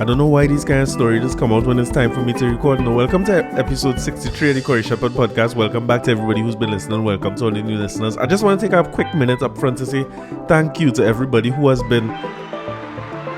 I don't know why these kind of stories just come out when it's time for me to record. No, welcome to episode 63 of the Corey Shepherd podcast. Welcome back to everybody who's been listening. Welcome to all the new listeners. I just want to take a quick minute up front to say thank you to everybody who has been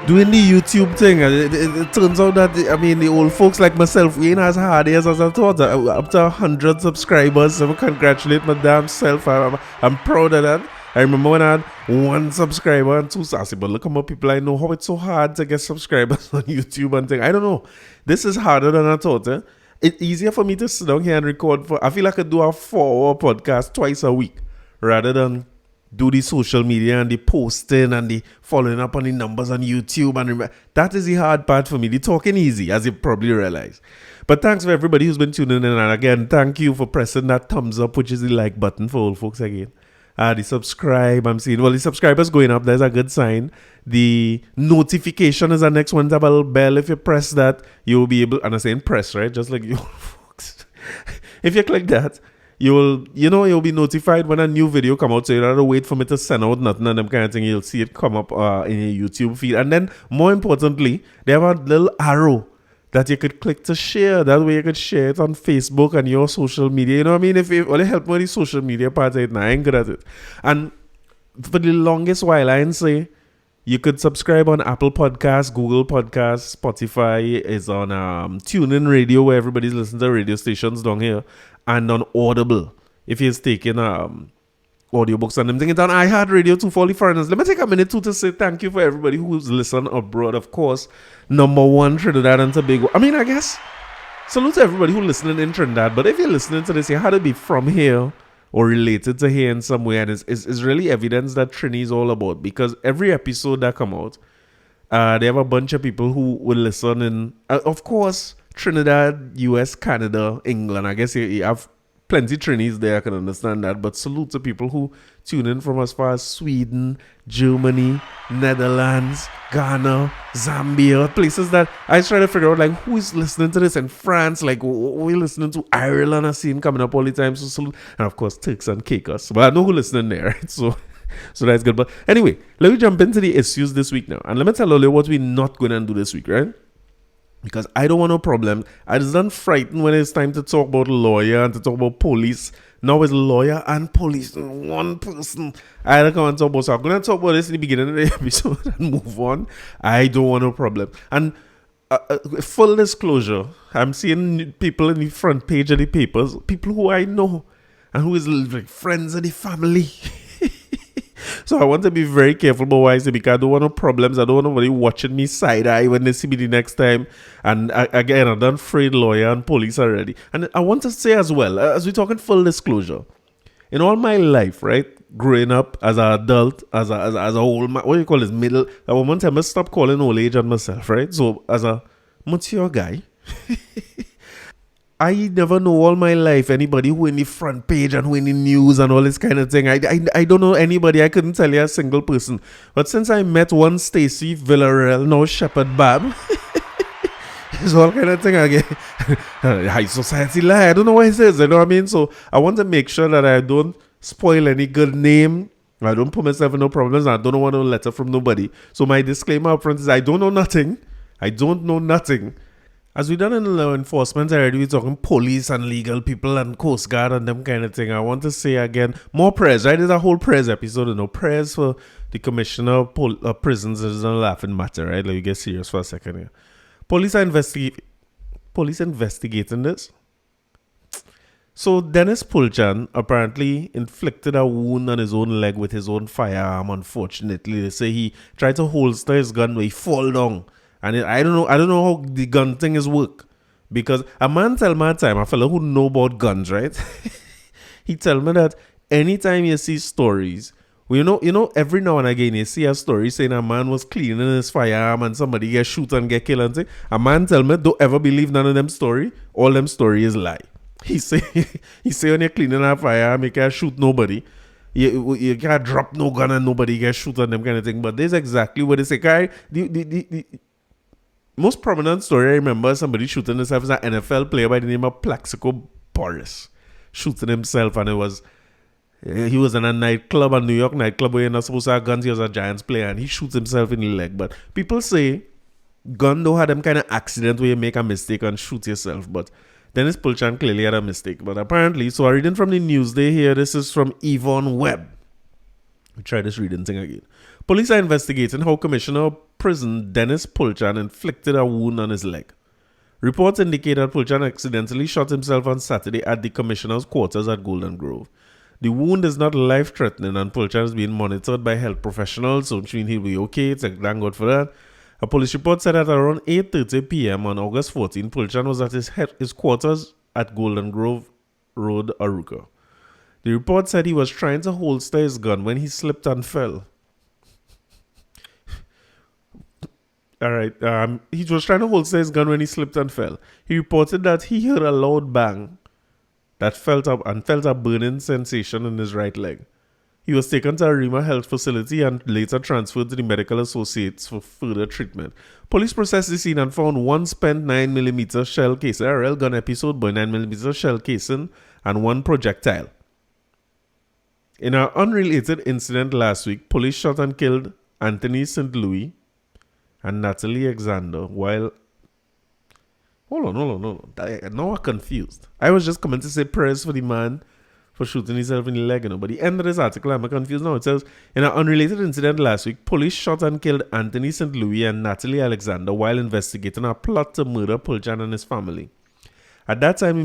doing the YouTube thing. It turns out that, the old folks like myself, we ain't as hard as I thought. Up to 100 subscribers. So I congratulate my damn self. I'm proud of that. I remember when I had 1 subscriber and 2 sassy, but look at more people I know how it's so hard to get subscribers on YouTube and thing. I don't know. This is harder than I thought. It's easier for me to sit down here and record. I feel like I could do a 4-hour podcast twice a week rather than do the social media and the posting and the following up on the numbers on YouTube. And that is the hard part for me. The talking easy, as you probably realize. But thanks for everybody who's been tuning in. And again, thank you for pressing that thumbs up, which is the like button for old folks again. The subscribe, I'm seeing, the subscribers going up, there's a good sign. The notification is the next one, the little bell. If you press that, you'll be able, and I'm saying press, right? Just like you folks. If you click that, you'll be notified when a new video come out, so you don't have to wait for me to send out nothing and them kind of thing. You'll see it come up in your YouTube feed. And then, more importantly, they have a little arrow that you could click to share. That way you could share it on Facebook and your social media. You know what I mean? If you only help me with the social media part, I ain't good at it. And for the longest while, I didn't say you could subscribe on Apple Podcasts, Google Podcasts, Spotify is on TuneIn Radio, where everybody's listening to radio stations down here, and on Audible, if he's taking audiobooks and them things. On iHeartRadio too for all the foreigners. Let me take a minute too to say thank you for everybody who's listened abroad. Of course, number 1, Trinidad and Tobago. I guess salute to everybody who's listening in Trinidad. But if you're listening to this, you had to be from here or related to here in some way. And it's really evidence that Trini is all about, because every episode that come out, they have a bunch of people who will listen in, of course, Trinidad, US, Canada, England. I guess you have plenty Trinis there, I can understand that. But salute to people who tune in from as far as Sweden, Germany, Netherlands, Ghana, Zambia, places that I try to figure out, like, who is listening to this in France, like, we're listening to Ireland, I see him coming up all the time, so salute. And of course, Turks and Caicos. But I know who's listening there, right? So that's good. But anyway, let me jump into the issues this week now. And let me tell you what we're not going to do this week, right? Because I don't want no problem. I just don't frighten when it's time to talk about lawyer and to talk about police. Now it's lawyer and police in one person. I don't want to talk about. So I'm going to talk about this in the beginning of the episode and move on. I don't want no problem. And full disclosure, I'm seeing people in the front page of the papers, people who I know and who is like friends of the family. So I want to be very careful about what I say, because I don't want no problems. I don't want nobody watching me side-eye when they see me the next time. And again, I'm done afraid lawyer and police already. And I want to say as well, as we're talking full disclosure, in all my life, right, growing up as an adult, as a old man, what do you call this, middle, at one time I stopped calling old age on myself, right? So as a mature guy, I never know all my life anybody who in the front page and who in the news and all this kind of thing. I don't know anybody. I couldn't tell you a single person. But since I met one Stacy Villarreal, now Shepherd Bab, it's all kind of thing again. High society lie. I don't know what it says. You know what I mean? So I want to make sure that I don't spoil any good name. I don't put myself in no problems. I don't want no letter from nobody. So my disclaimer up front is I don't know nothing. I don't know nothing. As we done in law enforcement already, we're talking police and legal people and Coast Guard and them kind of thing. I want to say again, more prayers, right? There's a whole prayers episode, prayers for the commissioner of prisons is a laughing matter, right? Let me get serious for a second here. Police investigating this. So Dennis Pulchan apparently inflicted a wound on his own leg with his own firearm, unfortunately. They say he tried to holster his gun when he fall down. And I don't know how the gun thing is work. Because a man tell me a time, a fellow who know about guns, right? He tell me that anytime you see stories, well, you know, every now and again you see a story saying a man was cleaning his firearm and somebody get shoot and get killed and say, a man tell me, don't ever believe none of them story. All them story is lie. He say when you're cleaning a firearm, you can't shoot nobody. You can't drop no gun and nobody get shoot and them kind of thing. But this is exactly what they say. The most prominent story I remember, somebody shooting himself, is an NFL player by the name of Plaxico Boris shooting himself, and he was in a nightclub, a New York nightclub where you're not supposed to have guns. He was a Giants player and he shoots himself in the leg. But people say Gun though had them kind of accident where you make a mistake and shoot yourself, but Dennis Pulchan clearly had a mistake. But apparently, so I reading from the Newsday here, this is from Yvonne Webb. Try this reading thing again. Police are investigating how Commissioner of Prison Dennis Pulchan inflicted a wound on his leg. Reports indicate that Pulchan accidentally shot himself on Saturday at the Commissioner's quarters at Golden Grove. The wound is not life-threatening and Pulchan is being monitored by health professionals, so which means he'll be okay. Thank God for that. A police report said that around 8:30 p.m. on August 14, Pulchan was at his quarters at Golden Grove Road, Aruka. The report said he was trying to holster his gun when he slipped and fell. Alright, he was trying to holster his gun when he slipped and fell. He reported that he heard a loud bang that felt a burning sensation in his right leg. He was taken to a Rima Health facility and later transferred to the Medical Associates for further treatment. Police processed the scene and found one spent 9mm shell casing, a real gun episode, but 9mm shell casing, and one projectile. In an unrelated incident last week, police shot and killed Anthony St. Louis and Natalie Alexander while... Hold on. Now I'm confused. I was just coming to say prayers for the man for shooting himself in the leg, But the end of this article, I'm confused now. It says, in an unrelated incident last week, police shot and killed Anthony St. Louis and Natalie Alexander while investigating a plot to murder Pulchan and his family. At that time,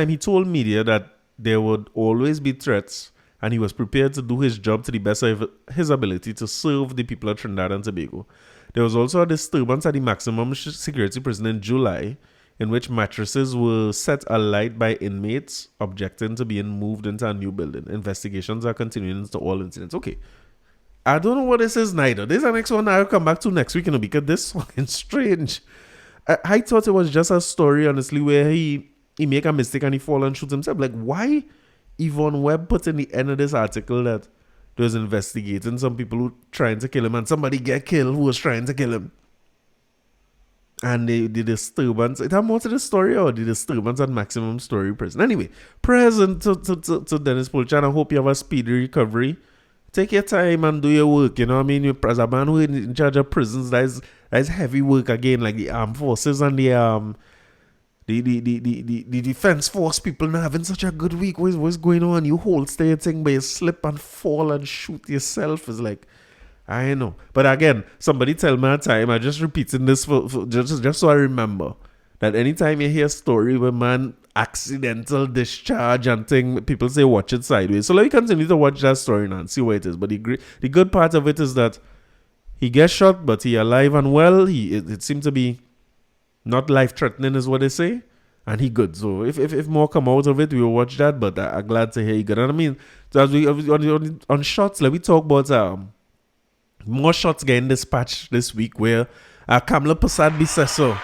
he told media that there would always be threats and he was prepared to do his job to the best of his ability to serve the people of Trinidad and Tobago. There was also a disturbance at the maximum security prison in July in which mattresses were set alight by inmates objecting to being moved into a new building. Investigations are continuing into all incidents. Okay. I don't know what this is neither. This is the next one I'll come back to next week, because this is fucking strange. I thought it was just a story, honestly, where he make a mistake and he fall and shoot himself. Like, why Yvonne Webb put in the end of this article that they was investigating some people who trying to kill him and somebody get killed who was trying to kill him? And the disturbance, it had more to the story, or the disturbance at maximum story prison. Anyway, present to Dennis Pulchan. I hope you have a speedy recovery. Take your time and do your work, you know what I mean? You as a man who is in charge of prisons, that is heavy work again, like the armed forces and the defense force people not having such a good week. What's going on? You holster your thing, but you slip and fall and shoot yourself. It's like, I know. But again, somebody tell me a time. I'm just repeating this for just so I remember that anytime you hear a story where man accidental discharge and thing, people say watch it sideways. So let me continue to watch that story now and see what it is. But the good part of it is that he gets shot, but he alive and well. It seems to be not life-threatening is what they say. And he good. So if more come out of it, we'll watch that. But I'm glad to hear he good. And I mean, so as we on shots, let me talk about more shots getting dispatched this week where Kamala Prasad-Bisseso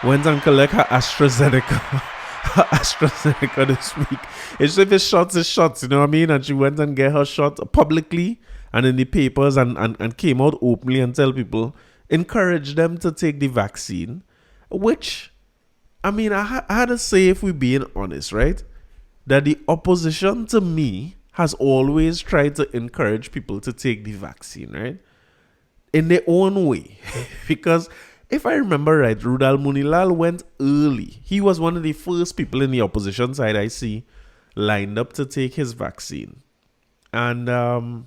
went and collect her AstraZeneca this week. It's if it's shots, you know what I mean? And she went and get her shot publicly and in the papers and came out openly and tell people, encourage them to take the vaccine, which, I mean, I had to say, if we're being honest, right, that the opposition to me has always tried to encourage people to take the vaccine, right? In their own way. Because if I remember right, Rudal Munilal went early. He was one of the first people in the opposition side I see lined up to take his vaccine. And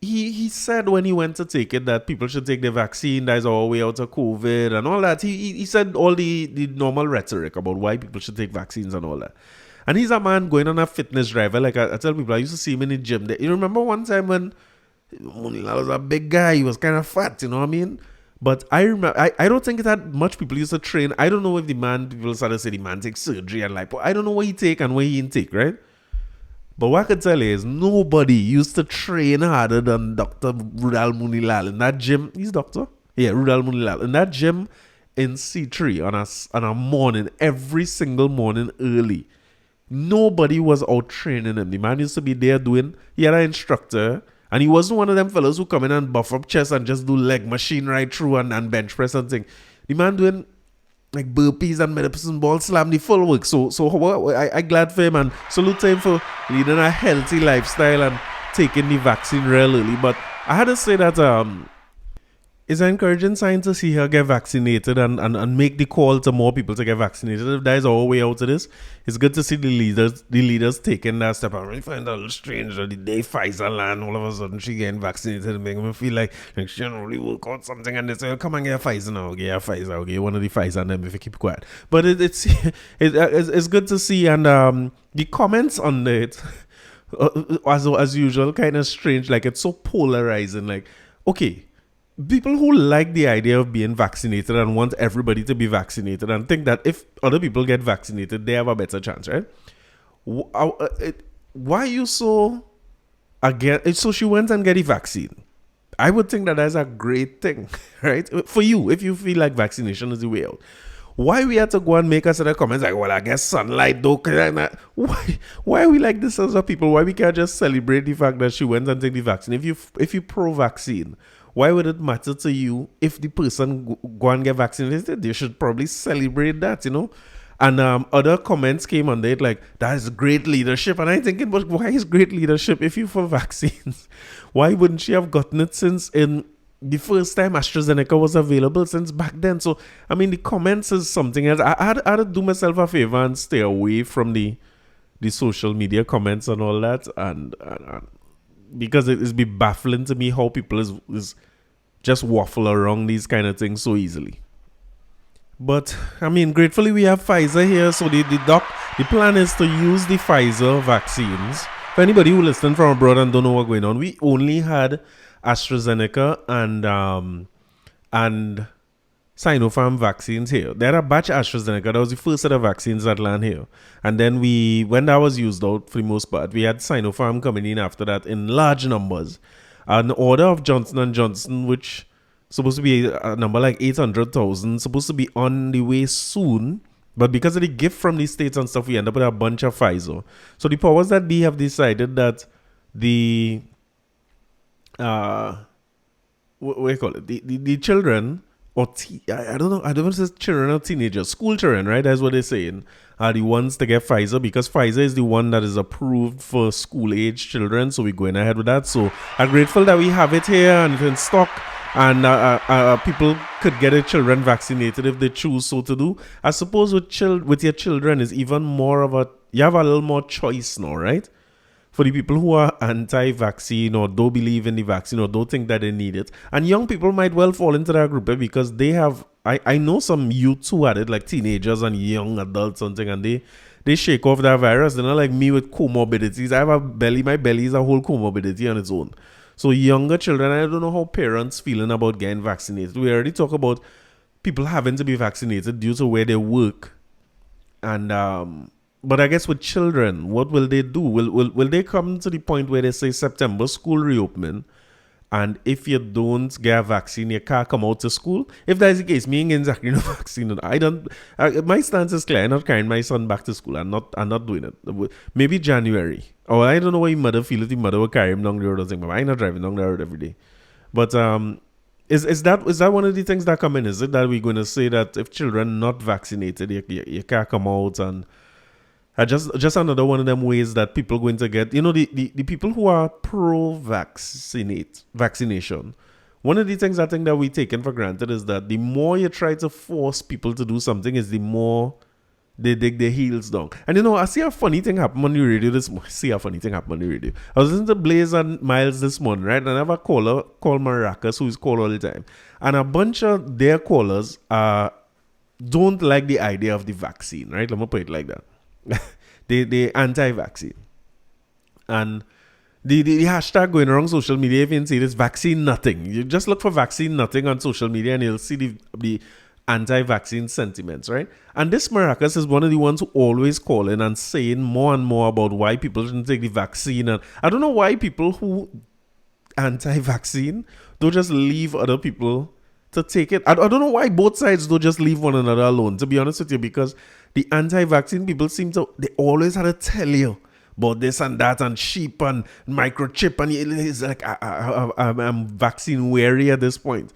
he said when he went to take it that people should take the vaccine, that is our way out of COVID and all that. He said all the normal rhetoric about why people should take vaccines and all that. And he's a man going on a fitness drive. Like I tell people, I used to see him in the gym. You remember one time when Munilal was a big guy, he was kind of fat, you know what I mean? But I remember, I don't think that much people used to train. I don't know if people started to say the man takes surgery and like, I don't know what he take and what he didn't take, right? But what I can tell you is nobody used to train harder than Dr. Rudal Munilal in that gym. He's doctor? Yeah, Rudal Munilal. In that gym in C3 on a morning, every single morning early. Nobody was out training him. The man used to be there he had an instructor. And he wasn't one of them fellas who come in and buff up chest and just do leg machine right through and bench press and thing. The man doing like burpees and medicine ball slam, the full work. So I glad for him and salute to him for leading a healthy lifestyle and taking the vaccine real early. But I had to say that It's an encouraging sign to see her get vaccinated and make the call to more people to get vaccinated. If that is our way out of this, it's good to see the leaders taking that step. I really find that a little strange that the day Pfizer land, all of a sudden she getting vaccinated and making me feel like she don't really work out something, and they say, oh, come and get Pfizer now, get Pfizer, okay, one of the Pfizer, and then if you keep quiet. But it's good to see, and the comments on it, as usual, kind of strange. Like, it's so polarizing. Like, okay, people who like the idea of being vaccinated and want everybody to be vaccinated and think that if other people get vaccinated, they have a better chance, right? Why are you so again? So she went and get the vaccine. I would think that that's a great thing, right? For you, if you feel like vaccination is the way out. Why we had to go and make us other comments like, well, I guess sunlight though. Why are we like this as a people? Why we can't just celebrate the fact that she went and take the vaccine? If you pro-vaccine, why would it matter to you if the person go and get vaccinated? They should probably celebrate that, And other comments came on it like, that is great leadership. And I'm thinking, but why is great leadership if you for vaccines? Why wouldn't she have gotten it since in the first time AstraZeneca was available since back then? So, I mean, the comments is something else. I had to do myself a favor and stay away from the social media comments and all that. And because it is be baffling to me how people is just waffle around these kind of things so easily. But I mean, gratefully we have Pfizer here, so the plan is to use the Pfizer vaccines. For anybody who listened from abroad and don't know what's going on, we only had AstraZeneca and Sinopharm vaccines here. They had a batch of AstraZeneca. That was the first set of vaccines that land here. And then when that was used out for the most part, we had Sinopharm coming in after that in large numbers. An order of Johnson & Johnson, which supposed to be a number like 800,000, supposed to be on the way soon. But because of the gift from the states and stuff, we end up with a bunch of Pfizer. So the powers that be have decided that the what do you call it? The children, or I don't know, I don't know if it's children or teenagers, school children, right? That's what they're saying, are the ones to get Pfizer, because Pfizer is the one that is approved for school age children. So we're going ahead with that. So I'm grateful that we have it here and it's in stock, and people could get their children vaccinated if they choose so to do. I suppose with your children is even more of you have a little more choice now, right? For the people who are anti-vaccine or don't believe in the vaccine or don't think that they need it. And young people might well fall into that group because they have, I know some youths who had it, like teenagers and young adults something, and they shake off that virus. They're not like me with comorbidities. I have a belly, my belly is a whole comorbidity on its own. So younger children, I don't know how parents feeling about getting vaccinated. We already talk about people having to be vaccinated due to where they work. And but I guess with children, what will they do? Will they come to the point where they say September school reopening, and if you don't get a vaccine, you can't come out to school? If that is the case, me ain't exactly no vaccine. I don't. My stance is clear. I'm not carrying my son back to school. I'm not doing it. Maybe January. Or I don't know why your mother feel it. The mother will carry him down the road or something. But I'm not driving down the road every day. But is that one of the things that come in? Is it that we're going to say that if children not vaccinated, you can't come out? And just another one of them ways that people going to get, the people who are vaccination. One of the things I think that we taken for granted is that the more you try to force people to do something, is the more they dig their heels down. And I see a funny thing happen on the radio this morning. I was listening to Blaze and Miles this morning, right? And I have a caller called Maracas who is called all the time. And a bunch of their callers don't like the idea of the vaccine, right? Let me put it like that. they anti-vaccine, and the hashtag going around social media, if you see this, vaccine nothing. You just look for vaccine nothing on social media and you'll see the anti-vaccine sentiments, right? And this Maracas is one of the ones who always call in and saying more and more about why people shouldn't take the vaccine. And I don't know why people who anti-vaccine don't just leave other people to take it. I don't know why both sides don't just leave one another alone, to be honest with you, because the anti-vaccine people they always had to tell you about this and that and sheep and microchip, and it's like I'm vaccine wary at this point.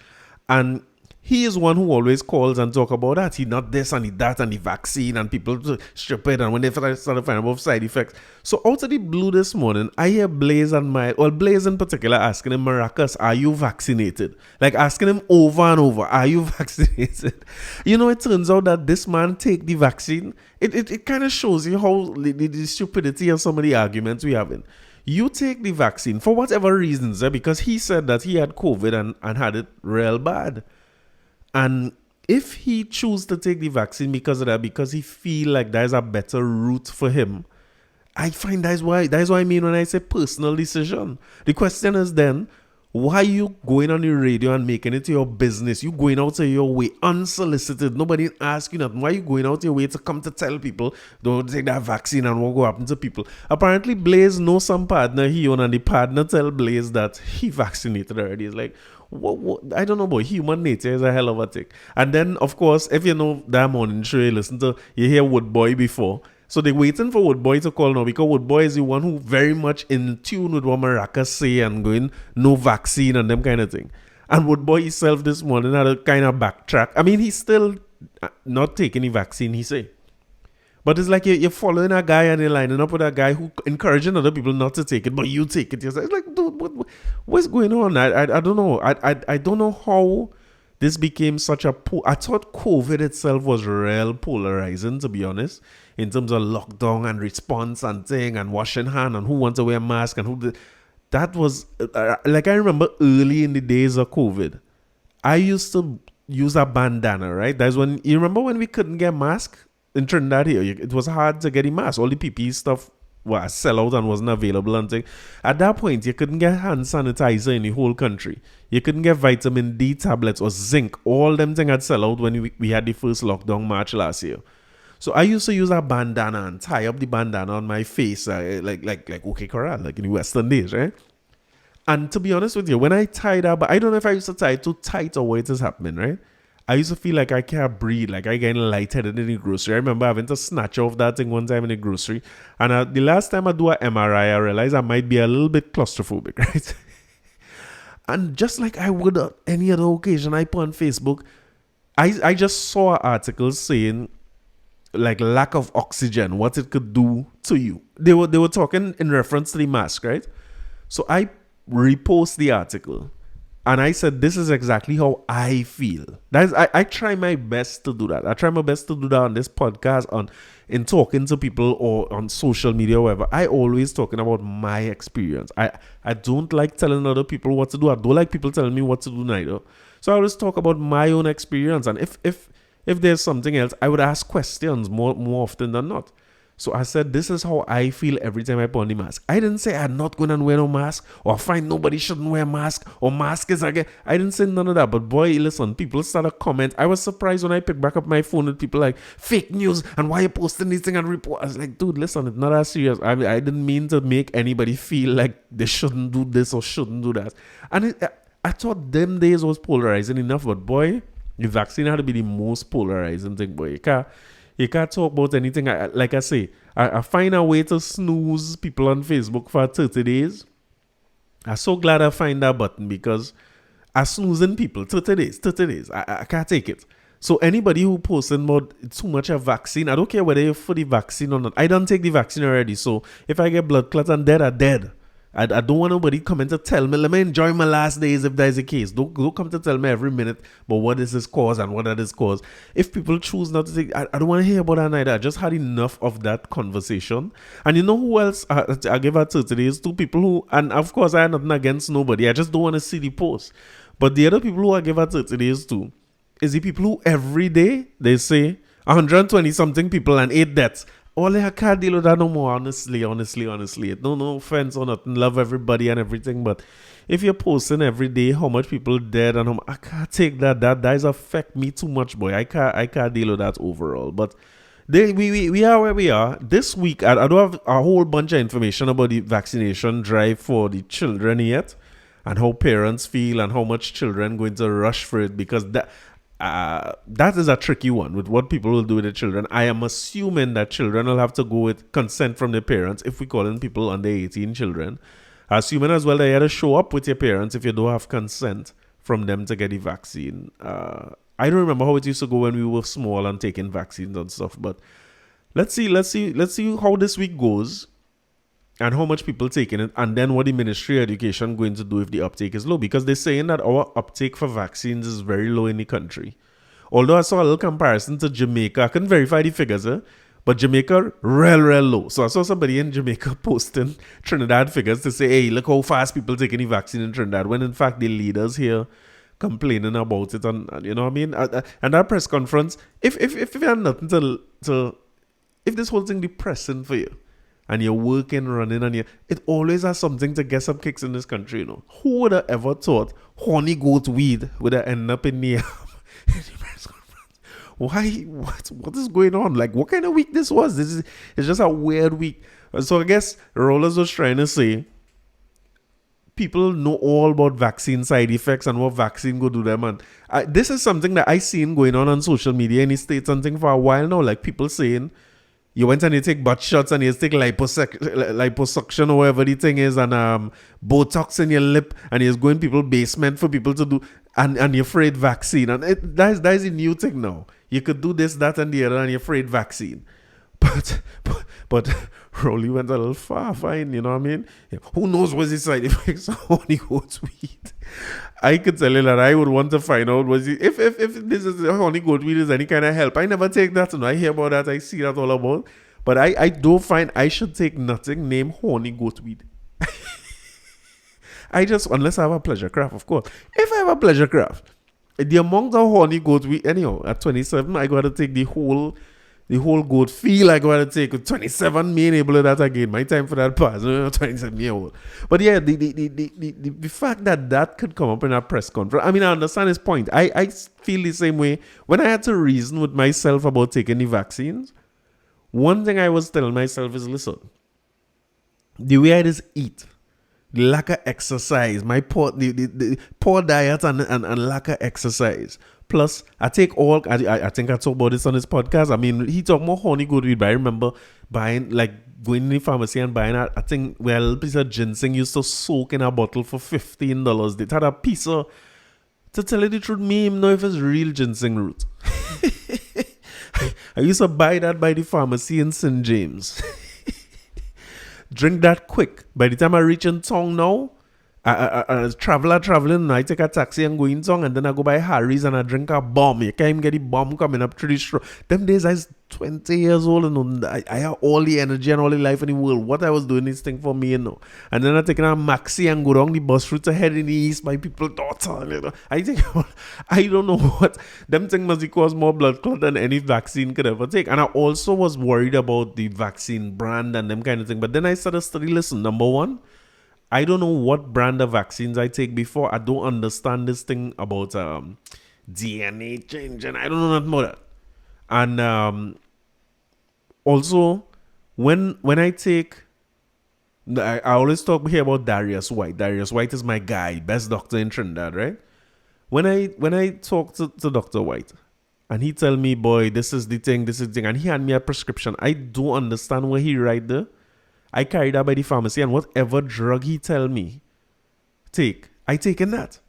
And he is one who always calls and talk about that. He not this and he that and the vaccine and people strip it and when they start to find out side effects. So out of the blue this morning, I hear Blaze and Blaze in particular asking him, Maracas, are you vaccinated? Like asking him over and over, are you vaccinated? It turns out that this man take the vaccine. It kind of shows you how the stupidity of some of the arguments we having. You take the vaccine for whatever reasons, because he said that he had COVID and had it real bad. And if he choose to take the vaccine because of that, because he feel like there's a better route for him, I find that's why I mean when I say personal decision. The question is then, why are you going on the radio and making it your business? You going out of your way unsolicited. Nobody ask you nothing. Why are you going out your way to come to tell people don't take that vaccine and what will happen to people? Apparently Blaze knows some partner he own and the partner tell Blaze that he vaccinated already. It's like, what? I don't know, boy. Human nature is a hell of a thing. And then, of course, if you know that morning show you listen to, you hear Woodboy before. So they're waiting for Woodboy to call now because Woodboy is the one who very much in tune with what Maracas say and going no vaccine and them kind of thing. And Woodboy himself this morning had a kind of backtrack. I mean, he's still not taking the vaccine, he say. But it's like you're following a guy and you're lining up with a guy who encouraging other people not to take it, but you take it yourself. It's like, dude, what's going on? I don't know. I don't know how this became such a... I thought COVID itself was real polarizing, to be honest, in terms of lockdown and response and thing and washing hand and who wants to wear a mask and who... That was... like I remember early in the days of COVID, I used to use a bandana, right? That's when... You remember when we couldn't get masks? In Trinidad here, it was hard to get a mask. All the PPE stuff was sell out and wasn't available and thing. At that point, you couldn't get hand sanitizer in the whole country. You couldn't get vitamin D tablets or zinc. All them things had sell out when we had the first lockdown March last year. So I used to use a bandana and tie up the bandana on my face, like okay, correct, like in the Western days, right? And to be honest with you, when I tied up, I don't know if I used to tie it too tight or what is happening, right? I used to feel like I can't breathe, like I getting lightheaded in the grocery. I remember having to snatch off that thing one time in the grocery. And the last time I do an MRI, I realized I might be a little bit claustrophobic, right? And just like I would on any other occasion I put on Facebook, I just saw an article saying like lack of oxygen, what it could do to you. They were talking in reference to the mask, right? So I repost the article. And I said, this is exactly how I feel. I try my best to do that. I try my best to do that on this podcast, in talking to people or on social media or whatever. I always talking about my experience. I don't like telling other people what to do. I don't like people telling me what to do neither. So I always talk about my own experience. And if there's something else, I would ask questions more often than not. So I said, this is how I feel every time I put on the mask. I didn't say I'm not going to wear no mask or I find nobody shouldn't wear a mask or mask is again. I didn't say none of that. But boy, listen, people started comment. I was surprised when I picked back up my phone with people like fake news and why you posting this thing and report. I was like, dude, listen, it's not that serious. I didn't mean to make anybody feel like they shouldn't do this or shouldn't do that. And I thought them days was polarizing enough. But boy, the vaccine had to be the most polarizing thing, boy. You can't talk about anything. Like I say, I find a way to snooze people on Facebook for 30 days. I'm so glad I find that button because I'm snoozing people 30 days. I can't take it. So anybody who posting about too much of vaccine, I don't care whether you're for the vaccine or not. I don't take the vaccine already. So if I get blood clots and dead, I'm dead. I don't want nobody coming to tell me, let me enjoy my last days if there's a case. Don't come to tell me every minute, but what is this cause and what are this cause? If people choose not to take, I don't want to hear about that neither. I just had enough of that conversation. And you know who else I gave her 30 days? Two people who, and of course I have nothing against nobody. I just don't want to see the post. But the other people who I gave her 30 days to is the people who every day they say 120 something people and 8 deaths. I can't deal with that no more, honestly. No offense or nothing. Love everybody and everything. But if you're posting every day how much people dead and I can't take that. That does affect me too much, boy. I can't deal with that overall. But we are where we are. This week, I don't have a whole bunch of information about the vaccination drive for the children yet. And how parents feel and how much children going to rush for it. Because that is a tricky one with what people will do with their children. I am assuming that children will have to go with consent from their parents if we call in people under 18 children. Assuming as well that you have to show up with your parents if you don't have consent from them to get the vaccine. I don't remember how it used to go when we were small and taking vaccines and stuff, but let's see how this week goes and how much people taking it, and then what the Ministry of Education going to do if the uptake is low, because they're saying that our uptake for vaccines is very low in the country. Although I saw a little comparison to Jamaica, I couldn't verify the figures, but Jamaica real low. So I saw somebody in Jamaica posting Trinidad figures to say, hey, look how fast people taking the vaccine in Trinidad, when in fact the leaders here complaining about it, and you know what I mean. And that press conference, if you had nothing to if this whole thing depressing for you, and you're working, running, and it always has something to get some kicks in this country, you know. Who would have ever thought honey goat weed would have ended up in the press conference? Why? What is going on? Like, what kind of week this was? It's just a weird week. So I guess Rollers was trying to say people know all about vaccine side effects and what vaccine go do them. And this is something that I seen going on social media in the States and thing for a while now. Like people saying, you went and you take butt shots and you take liposuction or whatever the thing is, and Botox in your lip, and you're going people basement for people to do, and you're afraid vaccine. And that is a new thing now. You could do this, that, and the other, and you're afraid vaccine. But Rolly went a little fine, you know what I mean? Yeah. Who knows what's the side effects of honey goat weed? I could tell you that I would want to find out if this is honey goat weed is any kind of help. I never take that, and I hear about that, I see that all about. But I don't find I should take nothing named honey goat weed. Unless I have a pleasure craft, of course. If I have a pleasure craft, the amount of honey goat weed, anyhow, at 27, I got to take the whole goat feel. I got to take 27, me enable that again. My time for that pass, 27 year old. But yeah, the fact that could come up in a press conference, I mean, I understand his point. I feel the same way. When I had to reason with myself about taking the vaccines, one thing I was telling myself is, listen, the way I just eat, the lack of exercise, my poor diet and lack of exercise. Plus, I take all, I think I talked about this on this podcast. I mean, he talked more honey goat weed, but I remember buying, like, going in the pharmacy and buying, I think, a little piece of ginseng used to soak in a bottle for $15. They had a piece of, to tell you the truth, me even know if it's real ginseng root. I used to buy that by the pharmacy in St. James. Drink that quick. By the time I reach in town now, I traveling, I take a taxi and go in town, and then I go by Harry's and I drink a bomb. You can't even get the bomb coming up through the straw. Them days I was 20 years old, and I have all the energy and all the life in the world. What I was doing this thing for me, you know. And then I take a maxi and go down the bus route to head in the east by people daughter. You know. I don't know what. Them things must cause more blood clot than any vaccine could ever take. And I also was worried about the vaccine brand and them kind of thing. But then I started studying, listen, number one, I don't know what brand of vaccines I take before. I don't understand this thing about DNA change, and I don't know nothing about that. And also, when I take, I always talk here about Darius White. Darius White is my guy, best doctor in Trinidad, right? When I talk to Dr. White, and he tell me, boy, this is the thing, and he hand me a prescription, I don't understand what he write there. I carry that by the pharmacy, and whatever drug he tell me I take in that.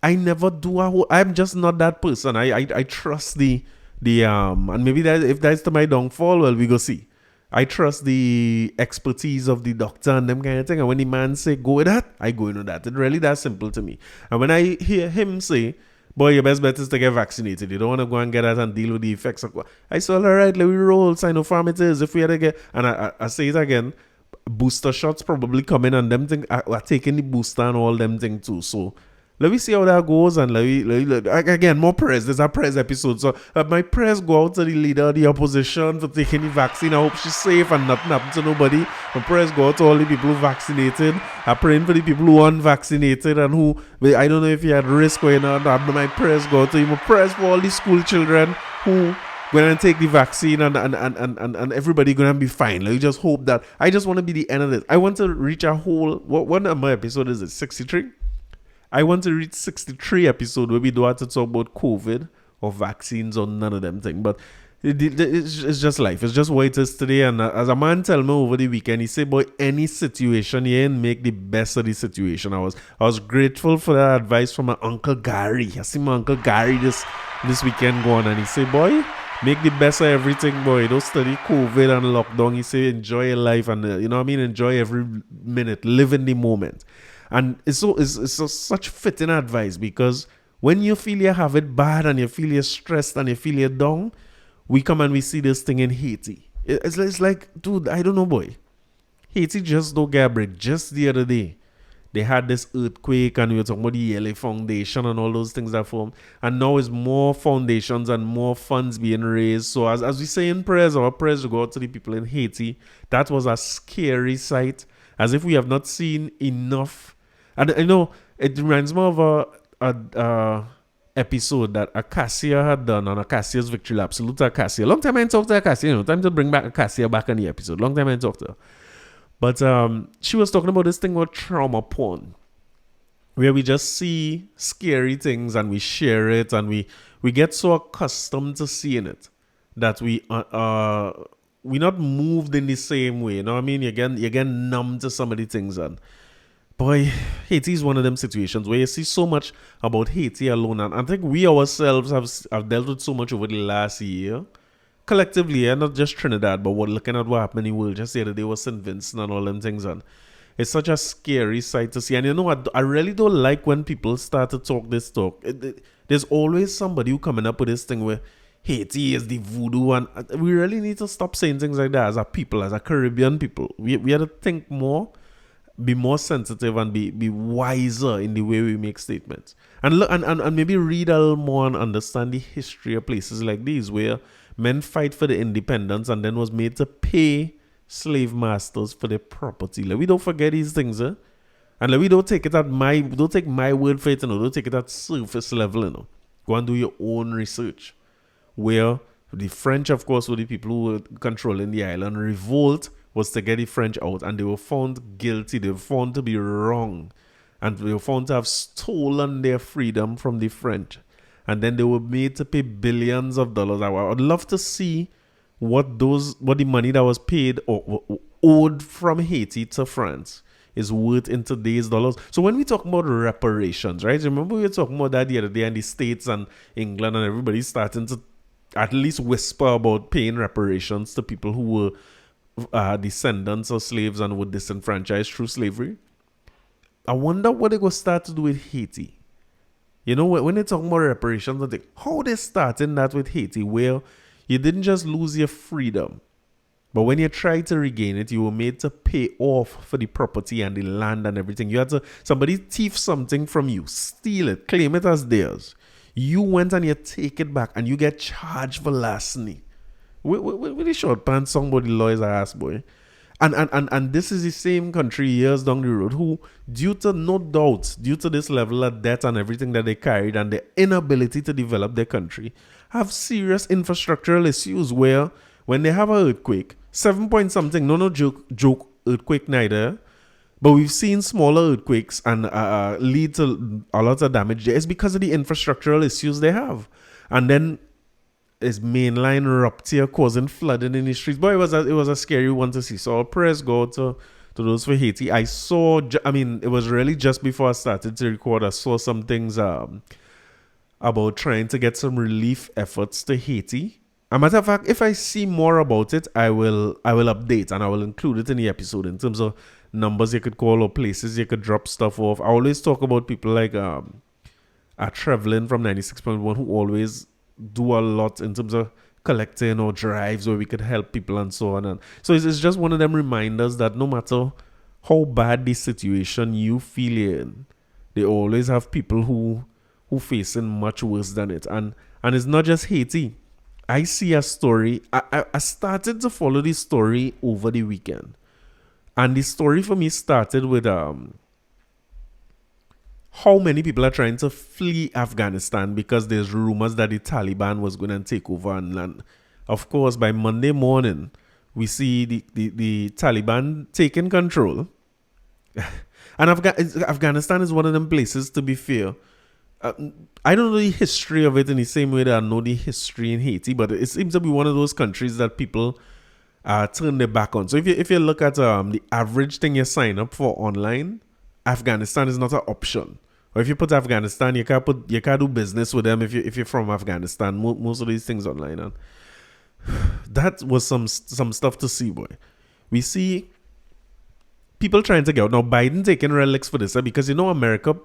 I never do I'm just not that person. I trust the and maybe that if that's to my downfall, well, we go see. I trust the expertise of the doctor and them kind of thing. And when the man say go with that, I go into that. It's really that simple to me. And when I hear him say, boy, your best bet is to get vaccinated. You don't want to go and get that and deal with the effects of. I said, all right, let me roll. Sinopharm it is. If we had to get, and I say it again, booster shots probably coming, and them thing are taking the booster and all them thing too. So let me see how that goes, and let me again, more prayers. There's a prayers episode, so my prayers go out to the leader of the opposition for taking the vaccine. I hope she's safe and nothing happens to nobody. My prayers go out to all the people who vaccinated. I'm praying for the people who aren't vaccinated and who, I don't know if you had risk or not, but my prayers go out to you. My prayers for all the school children who going to take the vaccine, and everybody going to be fine. Like, you just hope that. I just want to be the end of this. I want to reach a whole, what number episode is it? 63? I want to reach 63 episode where we don't have to talk about COVID or vaccines or none of them things. But It's just life. It's just what it is today. And as a man tell me over the weekend, he said, boy, any situation you're in, make the best of the situation. I was grateful for that advice from my Uncle Gary. I see my Uncle Gary this weekend going, and he said, boy, make the best of everything, boy. Don't study COVID and lockdown. He said, enjoy your life and, you know what I mean? Enjoy every minute. Live in the moment. And it's such fitting advice, because when you feel you have it bad and you feel you're stressed and you feel you're down, we come and we see this thing in Haiti. It's like, dude, I don't know, boy. Haiti just don't get a break. Just the other day, they had this earthquake and we were talking about the Yale Foundation and all those things that form. And now it's more foundations and more funds being raised. So as we say in prayers, our prayers to go out to the people in Haiti, that was a scary sight. As if we have not seen enough. And I know it reminds me of a episode that Acacia had done on Acacia's Victory Lap. Salute to Acacia. Long time I didn't talk to Acacia. Time to bring back Acacia back on the episode. Long time I didn't talk to her. But she was talking about this thing about trauma porn, where we just see scary things and we share it, and we get so accustomed to seeing it that we're not moved in the same way. You know what I mean? You get numb to some of the things. And boy, Haiti is one of them situations where you see so much about Haiti alone. And I think we ourselves have dealt with so much over the last year. Collectively, and not just Trinidad, but looking at what happened in the world just the other day was St. Vincent and all them things. And it's such a scary sight to see. And you know what? I really don't like when people start to talk this talk. There's always somebody who coming up with this thing where Haiti is the voodoo. And we really need to stop saying things like that as a people, as a Caribbean people. We have to think more, be more sensitive, and be wiser in the way we make statements. And look, and maybe read a little more and understand the history of places like these where men fight for the independence and then was made to pay slave masters for their property. Like, we don't forget these things, eh? And like, we don't take it at don't take my word for it, you know. Don't take it at surface level, you know. Go and do your own research. Where the French, of course, were the people who were controlling the island. Revolt was to get the French out, and they were found guilty. They were found to be wrong, and they were found to have stolen their freedom from the French. And then they were made to pay billions of dollars. I would love to see what the money that was paid or owed from Haiti to France is worth in today's dollars. So when we talk about reparations, right? Remember we were talking about that the other day, and the States and England and everybody starting to at least whisper about paying reparations to people who were descendants of slaves and were disenfranchised through slavery. I wonder what they're going to start to do with Haiti. You know, when they're talking about reparations, I think, how they starting that with Haiti, where you didn't just lose your freedom, but when you tried to regain it, you were made to pay off for the property and the land and everything. You had to, somebody thief something from you, steal it, claim it as theirs. You went and you take it back and you get charged for larceny. With the short pants song about the lawyers I asked, boy. And this is the same country years down the road who, due to this level of debt and everything that they carried and their inability to develop their country, have serious infrastructural issues where when they have an earthquake, 7 point something, no joke earthquake neither, but we've seen smaller earthquakes and lead to a lot of damage there. It's because of the infrastructural issues they have. And then is mainline rupture causing flooding in the streets. But it was a scary one to see. So our prayers go to those for Haiti. It was really just before I started to record, I saw some things about trying to get some relief efforts to Haiti. As a matter of fact, if I see more about it, I will update and I will include it in the episode in terms of numbers you could call or places you could drop stuff off. I always talk about people like Trevlin from 96.1 who always do a lot in terms of collecting or drives where we could help people and so on. And so it's just one of them reminders that no matter how bad the situation you feel in, they always have people who facing much worse than it. And it's not just Haiti. I see a story. I started to follow this story over the weekend. And the story for me started with how many people are trying to flee Afghanistan because there's rumors that the Taliban was going to take over and of course by Monday morning we see the Taliban taking control. And Afghanistan is one of them places, to be fair, uh, I don't know the history of it in the same way that I know the history in Haiti, but it seems to be one of those countries that people turn their back on. So if you look at the average thing you sign up for online, Afghanistan is not an option. Or if you put Afghanistan, you can't do business with them if you're from Afghanistan. Most of these things online, and that was some stuff to see, boy. We see people trying to get out now. Biden taking relics for this because America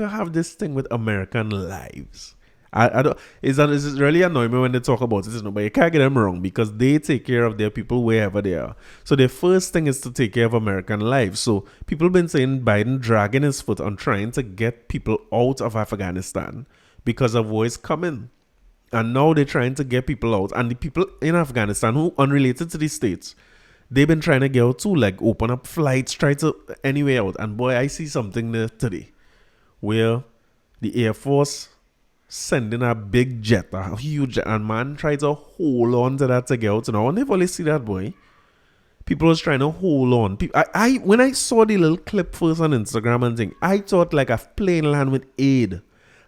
have this thing with American lives. I don't. Is it really annoying me when they talk about it? But you can't get them wrong because they take care of their people wherever they are. So their first thing is to take care of American lives. So people been saying Biden dragging his foot on trying to get people out of Afghanistan because of what's coming, and now they're trying to get people out. And the people in Afghanistan who unrelated to the states, they've been trying to get out too, like open up flights, try to anyway out. And boy, I see something there today where the Air Force sending a big jet, a huge jet, and man tried to hold on to that to get out. And I never really see that, boy. People was trying to hold on. I when I saw the little clip first on Instagram and thing, I thought like a plane land with aid,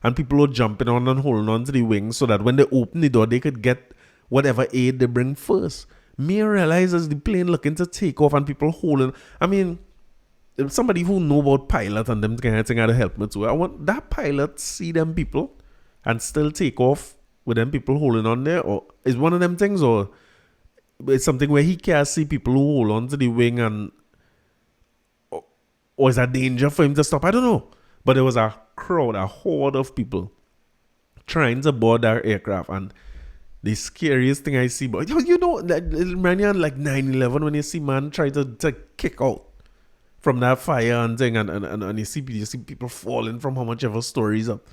and people were jumping on and holding on to the wings so that when they open the door, they could get whatever aid they bring first. Me realize as the plane looking to take off and people holding. I mean, somebody who know about pilot and them kind of thing had to help me too. I want that pilot see them people and still take off with them people holding on there, or is one of them things, or it's something where he can't see people who hold on to the wing, and or is that danger for him to stop? I don't know. But there was a crowd, a horde of people trying to board that aircraft, and the scariest thing I see, but you know, that reminds me of like 9/11 when you see man try to kick out from that fire and thing, and you see people falling from how much ever stories up.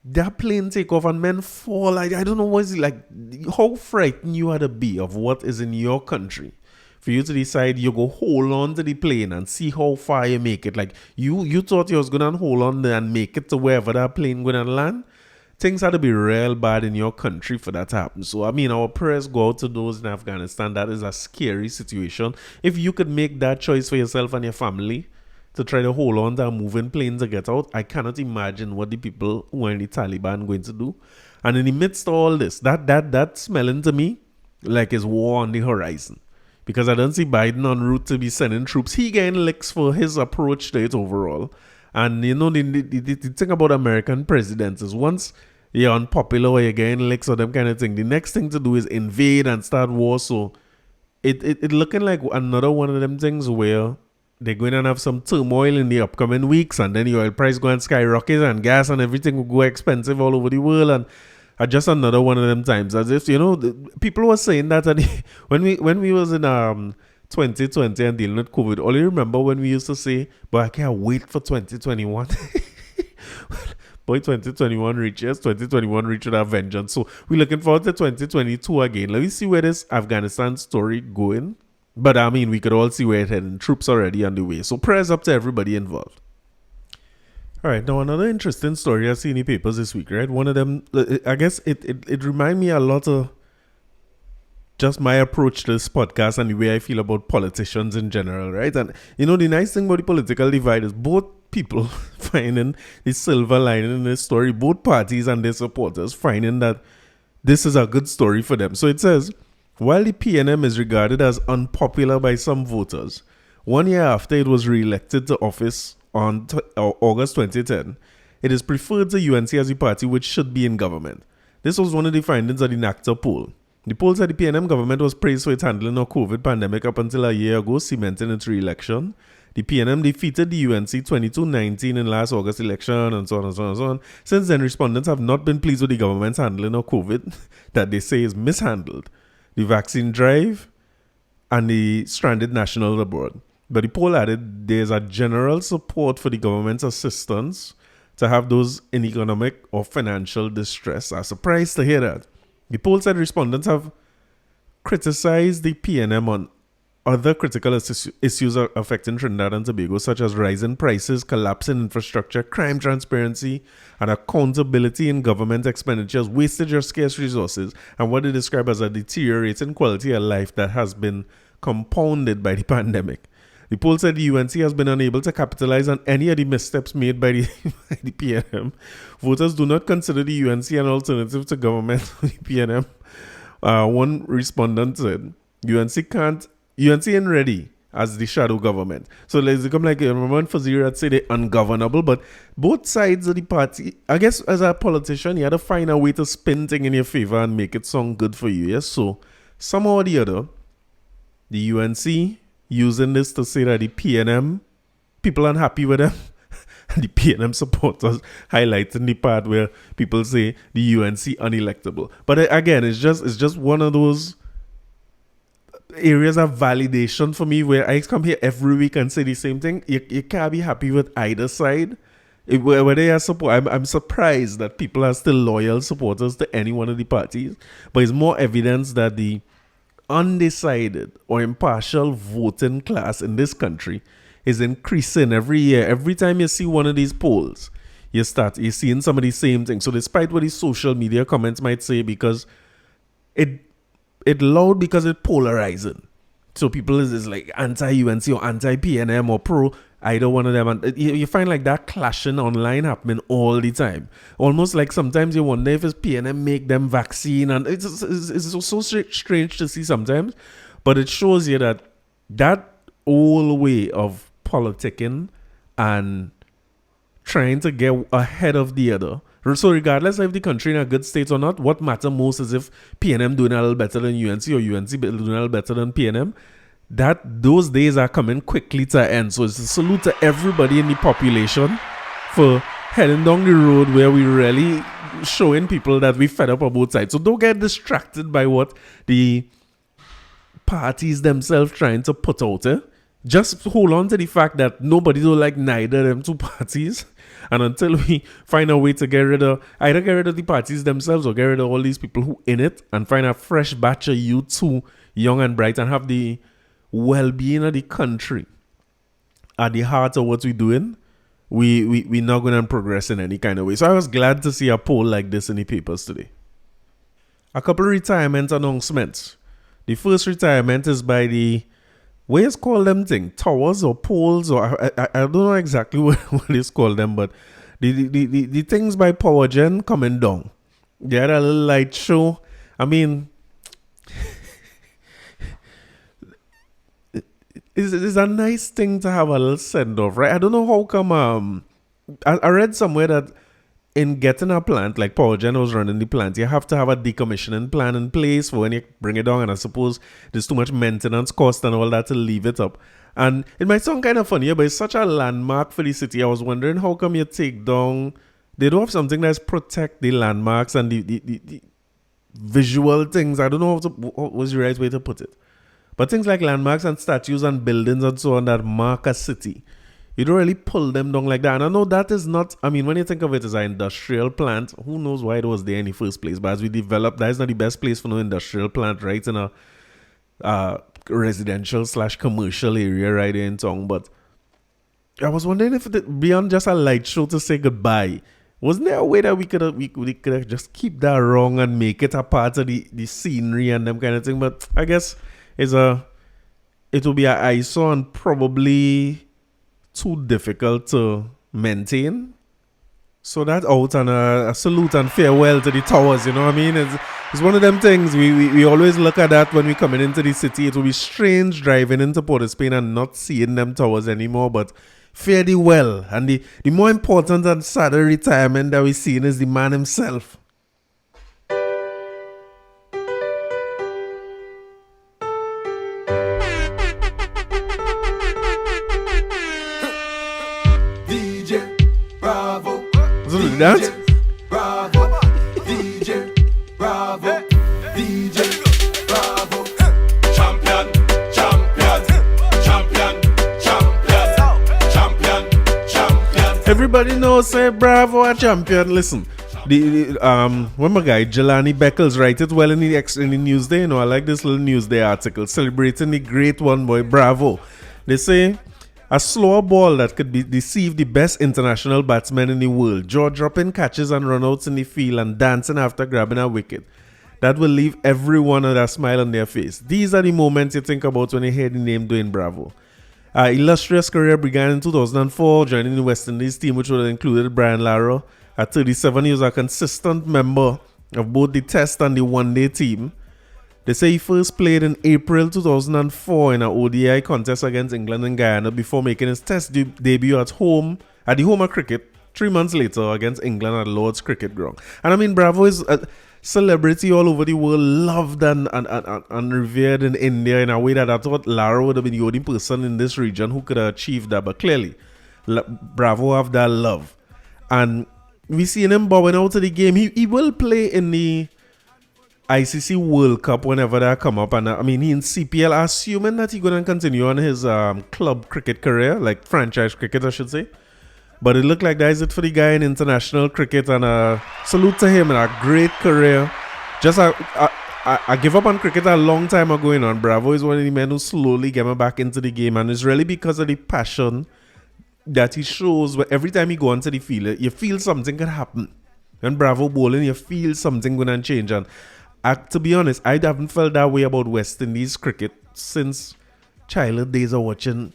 That plane take off and men fall. I don't know what is it like. How frightened you had to be of what is in your country for you to decide you go hold on to the plane and see how far you make it. Like you thought you was gonna hold on there and make it to wherever that plane gonna land. Things had to be real bad in your country for that to happen. So I mean, our prayers go out to those in Afghanistan. That is a scary situation. If you could make that choice for yourself and your family to try to hold on to a moving plane to get out, I cannot imagine what the people who are in the Taliban going to do. And in the midst of all this, that smelling to me like it's war on the horizon. Because I don't see Biden en route to be sending troops. He getting licks for his approach to it overall. And you know, the thing about American presidents is once you're unpopular or you're getting licks or them kind of thing, the next thing to do is invade and start war. So it looking like another one of them things where they're going to have some turmoil in the upcoming weeks, and then the oil price going to skyrocket and gas and everything will go expensive all over the world. And just another one of them times, as if, you know, people were saying that when we was in 2020 and dealing with COVID, all you remember when we used to say, but I can't wait for 2021. Boy, 2021 reaches, 2021 reached with a vengeance. So we're looking forward to 2022 again. Let me see where this Afghanistan story going. But I mean, we could all see where it's heading. Troops already on the way. So prayers up to everybody involved. All right, now another interesting story I see in the papers this week, right? One of them, I guess it reminds me a lot of just my approach to this podcast and the way I feel about politicians in general, right? And you know, the nice thing about the political divide is both people finding the silver lining in this story, both parties and their supporters finding that this is a good story for them. So it says, while the PNM is regarded as unpopular by some voters, 1 year after it was re-elected to office on August 2010, it is preferred to UNC as the party which should be in government. This was one of the findings of the NACTA poll. The poll said the PNM government was praised for its handling of COVID pandemic up until a year ago, cementing its re-election. The PNM defeated the UNC 22-19 in last August election, and so on and so on and so on. Since then, respondents have not been pleased with the government's handling of COVID that they say is mishandled, the vaccine drive, and the stranded nationals abroad. But the poll added there's a general support for the government's assistance to have those in economic or financial distress. I'm surprised to hear that. The poll said respondents have criticized the PNM on other critical issues affecting Trinidad and Tobago, such as rising prices, collapse in infrastructure, crime transparency, and accountability in government expenditures, wastage of scarce resources, and what they describe as a deteriorating quality of life that has been compounded by the pandemic. The poll said the UNC has been unable to capitalize on any of the missteps made by the, by the PNM. Voters do not consider the UNC an alternative to government. The PNM. One respondent said, UNC ain't ready as the shadow government. So let's become like a moment for zero that say they're ungovernable, but both sides of the party, I guess as a politician, you had to find a way to spin things in your favor and make it sound good for you. Yes, so somehow or the other, the UNC using this to say that the PNM, people aren't happy with them. And the PNM supporters highlighting the part where people say the UNC unelectable. But again, it's just one of those areas of validation for me where I come here every week and say the same thing. You can't be happy with either side. Where they are support, I'm surprised that people are still loyal supporters to any one of the parties. But it's more evidence that the undecided or impartial voting class in this country is increasing every year. Every time you see one of these polls, you're seeing some of the same things. So despite what the social media comments might say, because it loud because it polarizing. So people is like anti-UNC or anti-PNM or pro either one of them. And you find like that clashing online happening all the time. Almost like sometimes you wonder if it's PNM make them vaccine. And it's so strange to see sometimes. But it shows you that old way of politicking and trying to get ahead of the other. So regardless of if the country in a good state or not, what matters most is if PNM doing a little better than UNC or UNC doing a little better than PNM. Those days are coming quickly to an end. So it's a salute to everybody in the population for heading down the road where we really showing people that we fed up on both sides. So don't get distracted by what the parties themselves trying to put out. Just hold on to the fact that nobody don't like neither of them two parties. And until we find a way to either get rid of the parties themselves or get rid of all these people who in it and find a fresh batch of youth who young and bright and have the well-being of the country at the heart of what we're doing, we're not going to progress in any kind of way. So I was glad to see a poll like this in the papers today. A couple of retirement announcements. The first retirement is by the, what is called them thing? Towers or poles, or I don't know exactly what it's called them, but the things by Power Gen coming down. They had a little light show. I mean, it's a nice thing to have a little send off, right? I don't know how come. I read somewhere that in getting a plant, like Power Gen was running the plant, you have to have a decommissioning plan in place for when you bring it down. And I suppose there's too much maintenance cost and all that to leave it up. And it might sound kind of funny, but it's such a landmark for the city. I was wondering how come you take down, they don't have something that's protect the landmarks and the visual things. I don't know what was the right way to put it. But things like landmarks and statues and buildings and so on that mark a city, you don't really pull them down like that. And I know that is not, I mean, when you think of it as an industrial plant, who knows why it was there in the first place. But as we develop, that is not the best place for no industrial plant, right? In a residential / commercial area right there in town. But I was wondering if beyond just a light show to say goodbye, wasn't there a way that we could just keep that wrong and make it a part of the scenery and them kind of thing? But I guess it will be an eyesore and probably too difficult to maintain. So that out, and a salute and farewell to the towers, you know what I mean? It's one of them things, we always look at that when we coming into the city. It will be strange driving into Port of Spain and not seeing them towers anymore, but fare thee well. And the more important and sadder retirement that we're seeing is the man himself. That? Bravo, DJ, bravo, DJ, bravo, champion, champion, champion, champion, champion. Everybody knows say bravo a champion. Listen, when my guy Jelani Beckles write it well in the Newsday, you know, I like this little Newsday article celebrating the great one boy Bravo. They say a slower ball that could deceive the best international batsmen in the world, jaw-dropping catches and run-outs in the field and dancing after grabbing a wicket. That will leave everyone with a smile on their face. These are the moments you think about when you hear the name Dwayne Bravo. Illustrious career began in 2004, joining the West Indies team, which would have included Brian Lara. At 37, he was a consistent member of both the Test and the One-Day team. They say he first played in April 2004 in an ODI contest against England and Guyana before making his Test debut at the home of cricket 3 months later against England at Lord's Cricket Ground. And I mean, Bravo is a celebrity all over the world, loved and revered in India in a way that I thought Lara would have been the only person in this region who could have achieved that. But clearly, Bravo have that love. And we seen him bowing out of the game. He will play in the ICC World Cup whenever that come up. And I mean, he in CPL, assuming that he's going to continue on his club cricket career, like franchise cricket, I should say. But it looked like that is it for the guy in international cricket. And salute to him and a great career. Just I give up on cricket a long time ago. And Bravo is one of the men who slowly get me back into the game. And it's really because of the passion that he shows. Where every time he go onto the field, you feel something could happen. When Bravo bowling, you feel something going to change. And to be honest, I haven't felt that way about West Indies cricket since childhood days of watching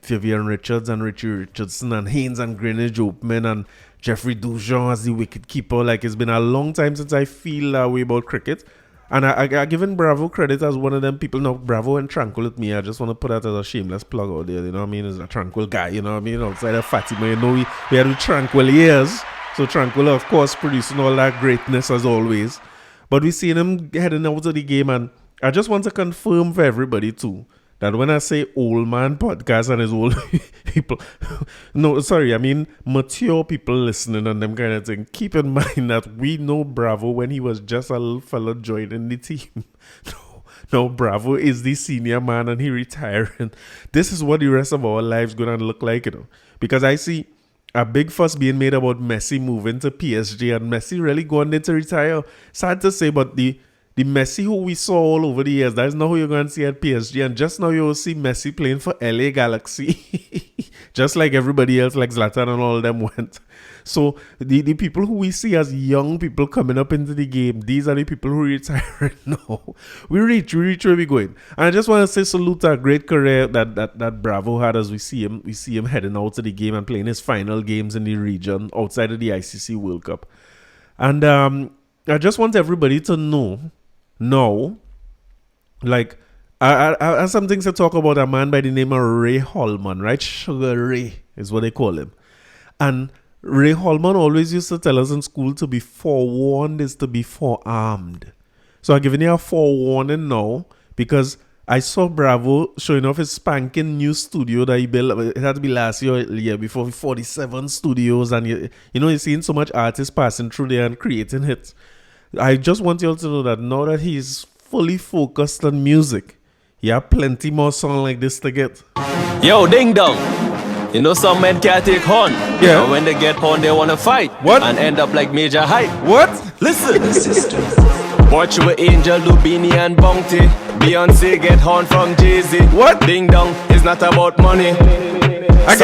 Vivian Richards and Richie Richardson and Haynes and Greenwich Open and Jeffrey Dujon as the wicketkeeper. Like, it's been a long time since I feel that way about cricket. And I given Bravo credit as one of them people. Now, Bravo and Tranquil with me, I just want to put that as a shameless plug out there. You know what I mean? He's a Tranquil guy, you know what I mean? Outside of Fatima, you know, we had the Tranquil years. So Tranquil, of course, producing all that greatness as always. But we seen him heading out of the game, and I just want to confirm for everybody too that when I say old man podcast and his old people, no, sorry, I mean mature people listening and them kind of thing. Keep in mind that we know Bravo when he was just a little fella joining the team. No, Bravo is the senior man and he retiring. This is what the rest of our lives gonna look like, you know, because I see a big fuss being made about Messi moving to PSG and Messi really going there to retire. Sad to say, but the Messi who we saw all over the years, that's not who you're going to see at PSG. And just now you'll see Messi playing for LA Galaxy. Just like everybody else, like Zlatan and all them went. So the people who we see as young people coming up into the game, these are the people who retire now. We reach where we going. And I just want to say salute to a great career that Bravo had as we see him heading out to the game and playing his final games in the region outside of the ICC World Cup. And I just want everybody to know now, like, I have some things to talk about a man by the name of Ray Holman, right? Sugar Ray is what they call him. And Ray Holman always used to tell us in school to be forewarned is to be forearmed. So I'm giving you a forewarning now because I saw Bravo showing off his spanking new studio that he built. It had to be last year or the year before, 47 studios. And you know, you're seeing so much artists passing through there and creating hits. I just want you all to know that now that he's fully focused on music, he have plenty more songs like this to get. Yo, ding dong. You know some men can't take horn. Yeah. And when they get horn, they wanna fight. What? And end up like Major Hype. What? Listen. Watch with Angel, Lubini and Bounty. Beyonce get horn from Jay-Z. What? Ding dong, it's not about money. Again. Like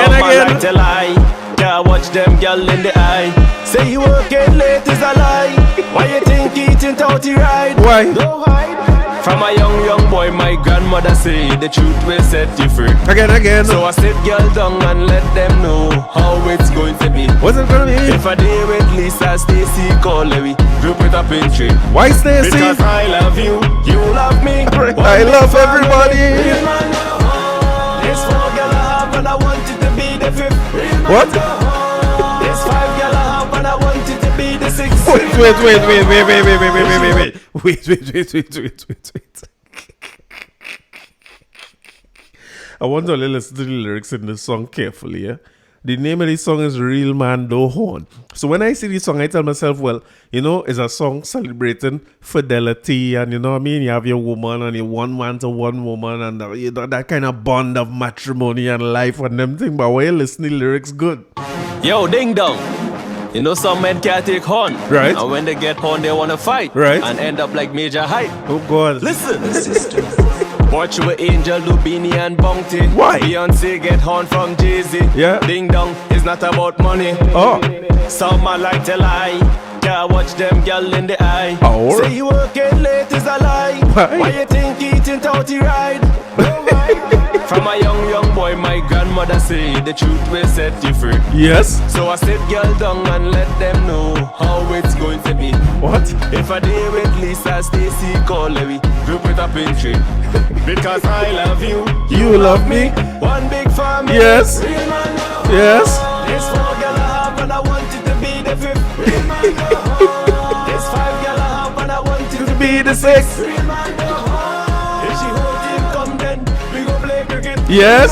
to lie. Can't watch them girl in the eye. Say you working late is a lie. Why you think eating tauty right? Why? Don't hide. From a young boy, my grandmother say the truth will set you free. Again. So I sit girl down and let them know how it's going to be. What's it gonna be? If I day with Lisa, Stacy, call Larry, group it up in three. Why Stacy? Because I love you, you love me. I love everybody. This 4 girl I have and I want it to be the 5th. What? This 5 girl I have and I want it to be the 6th. Wait. I want to listen to the lyrics in this song carefully, yeah? The name of the song is Real Man No Horn. So when I see this song, I tell myself, well, you know, it's a song celebrating fidelity and, you know what I mean? You have your woman and you one man to one woman and you know, that kind of bond of matrimony and life and them thing. But when you listen to the lyrics, good. Yo, ding dong. You know some men can't take horn. Right. And when they get horn, they want to fight. Right. And end up like Major Hype. Oh, God. Listen. Watch with Angel, Lubini and Bounty. Why? Beyonce get horn from Jay-Z. Yeah. Ding dong, it's not about money. Oh. Some man like to lie. Can't watch them girl in the eye. Oh. Say you working late is a lie. Why? Why you think eating tauty right? From a young boy, my grandmother say the truth will set you free. Yes. So I sit girl down and let them know how it's going to be. What? If I day with Lisa, Stacy, Coley, group it up in three. Because I love you, You love me. one big family. Yes. Real man love. Yes. This 4 girl I have and I want it to be the 5th. Real man love. This 5 girl I have and I want it to Be the 6th. real man love. If she whole team come then we go play cricket. Yes.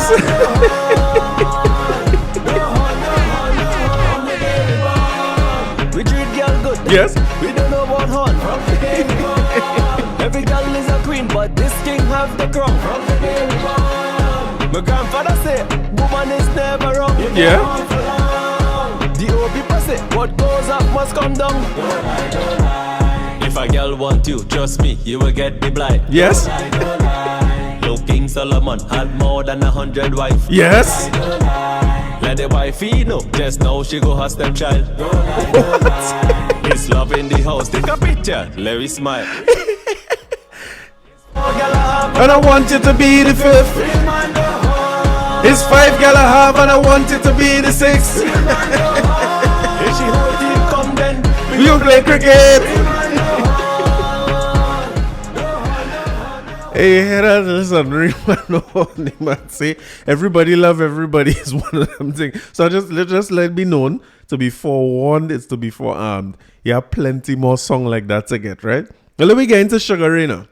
We treat girl good. Yes. We don't know about horn from the day we born. Every girl is a queen, but this king have the crown from the day we born. My grandfather say, woman is never wrong. You Yeah. never want for long. The old people say, what goes up must come down. Don't lie, don't lie. If a girl want you, trust me, you will get the blind. Yes. Don't lie, don't lie. Yo, King Solomon had more than 100 wives. Yes. Don't lie. Let the wifey know, just now she go her stepchild. Don't lie, don't lie. It's love in the house, take a picture, Larry smile. And I want it to be the 5th. It's 5 gal I have and I want it to be the 6th. If she hold you, come then. We will play cricket. Hey, that's honorary man. Say everybody love everybody is one of them things. So just let me known to be forewarned. It's to be forearmed. You have plenty more song like that to get right. Now let me get into Sugar Ray now.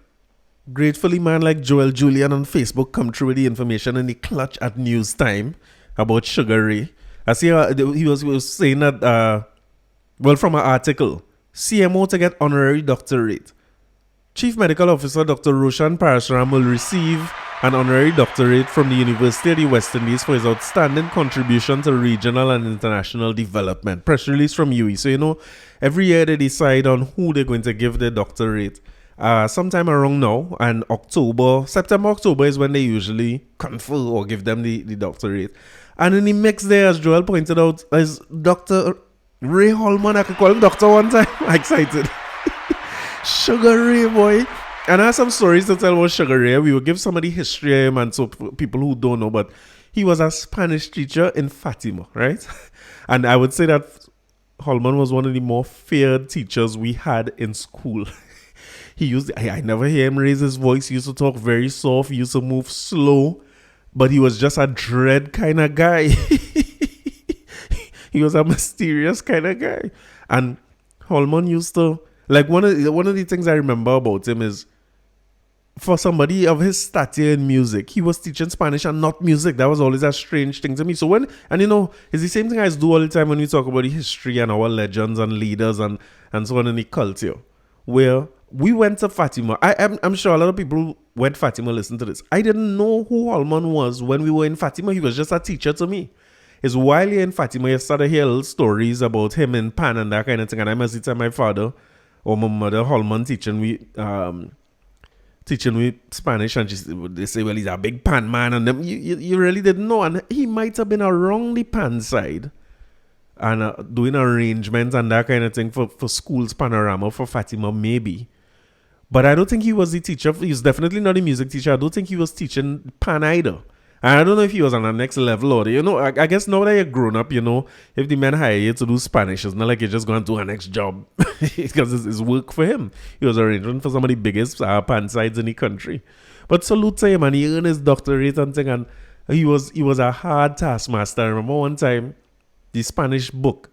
Gratefully, man like Joel Julian on Facebook come through with the information in the clutch at news time about Sugar Ray. I see he was saying that from an article, CMO to get honorary doctorate. Chief Medical Officer Dr. Roshan Parashuram will receive an honorary doctorate from the University of the West Indies for his outstanding contribution to regional and international development. Press release from UE. So, every year they decide on who they're going to give the doctorate. Sometime around now, and September, October is when they usually confer or give them the doctorate. And in the mix there, as Joel pointed out, is Dr. Ray Holman. I could call him doctor one time. I'm excited. Sugar Ray, boy. And I have some stories to tell about Sugar Ray. We will give somebody history of him, and so people who don't know, but he was a Spanish teacher in Fatima, right? And I would say that Holman was one of the more feared teachers we had in school. I never hear him raise his voice. He used to talk very soft. He used to move slow, but he was just a dread kind of guy. He was a mysterious kind of guy. And Holman used to, like, one of the things I remember about him is, for somebody of his stature in music, he was teaching Spanish and not music. That was always a strange thing to me. So it's the same thing I do all the time when we talk about the history and our legends and leaders and so on in the culture, where we went to Fatima. I'm sure a lot of people who went Fatima listen to this. I didn't know who Holman was when we were in Fatima. He was just a teacher to me. It's while you're in Fatima, you started to hear little stories about him in Pan and that kind of thing. And I must tell my father or my mother, Holman, teaching me Spanish, and they say, well, he's a big Pan man, and you really didn't know. And he might have been around the Pan side and doing arrangements and that kind of thing for school's panorama for Fatima, maybe. But I don't think he was the teacher. He's definitely not a music teacher. I don't think he was teaching Pan either. And I don't know if he was on the next level or, I guess now that you're grown up, if the man hire you to do Spanish, it's not like you're just going to do a next job because it's work for him. He was arranging for some of the biggest Pan sides in the country. But salute to him, and he earned his doctorate and thing, and he was a hard taskmaster. I remember one time, the Spanish book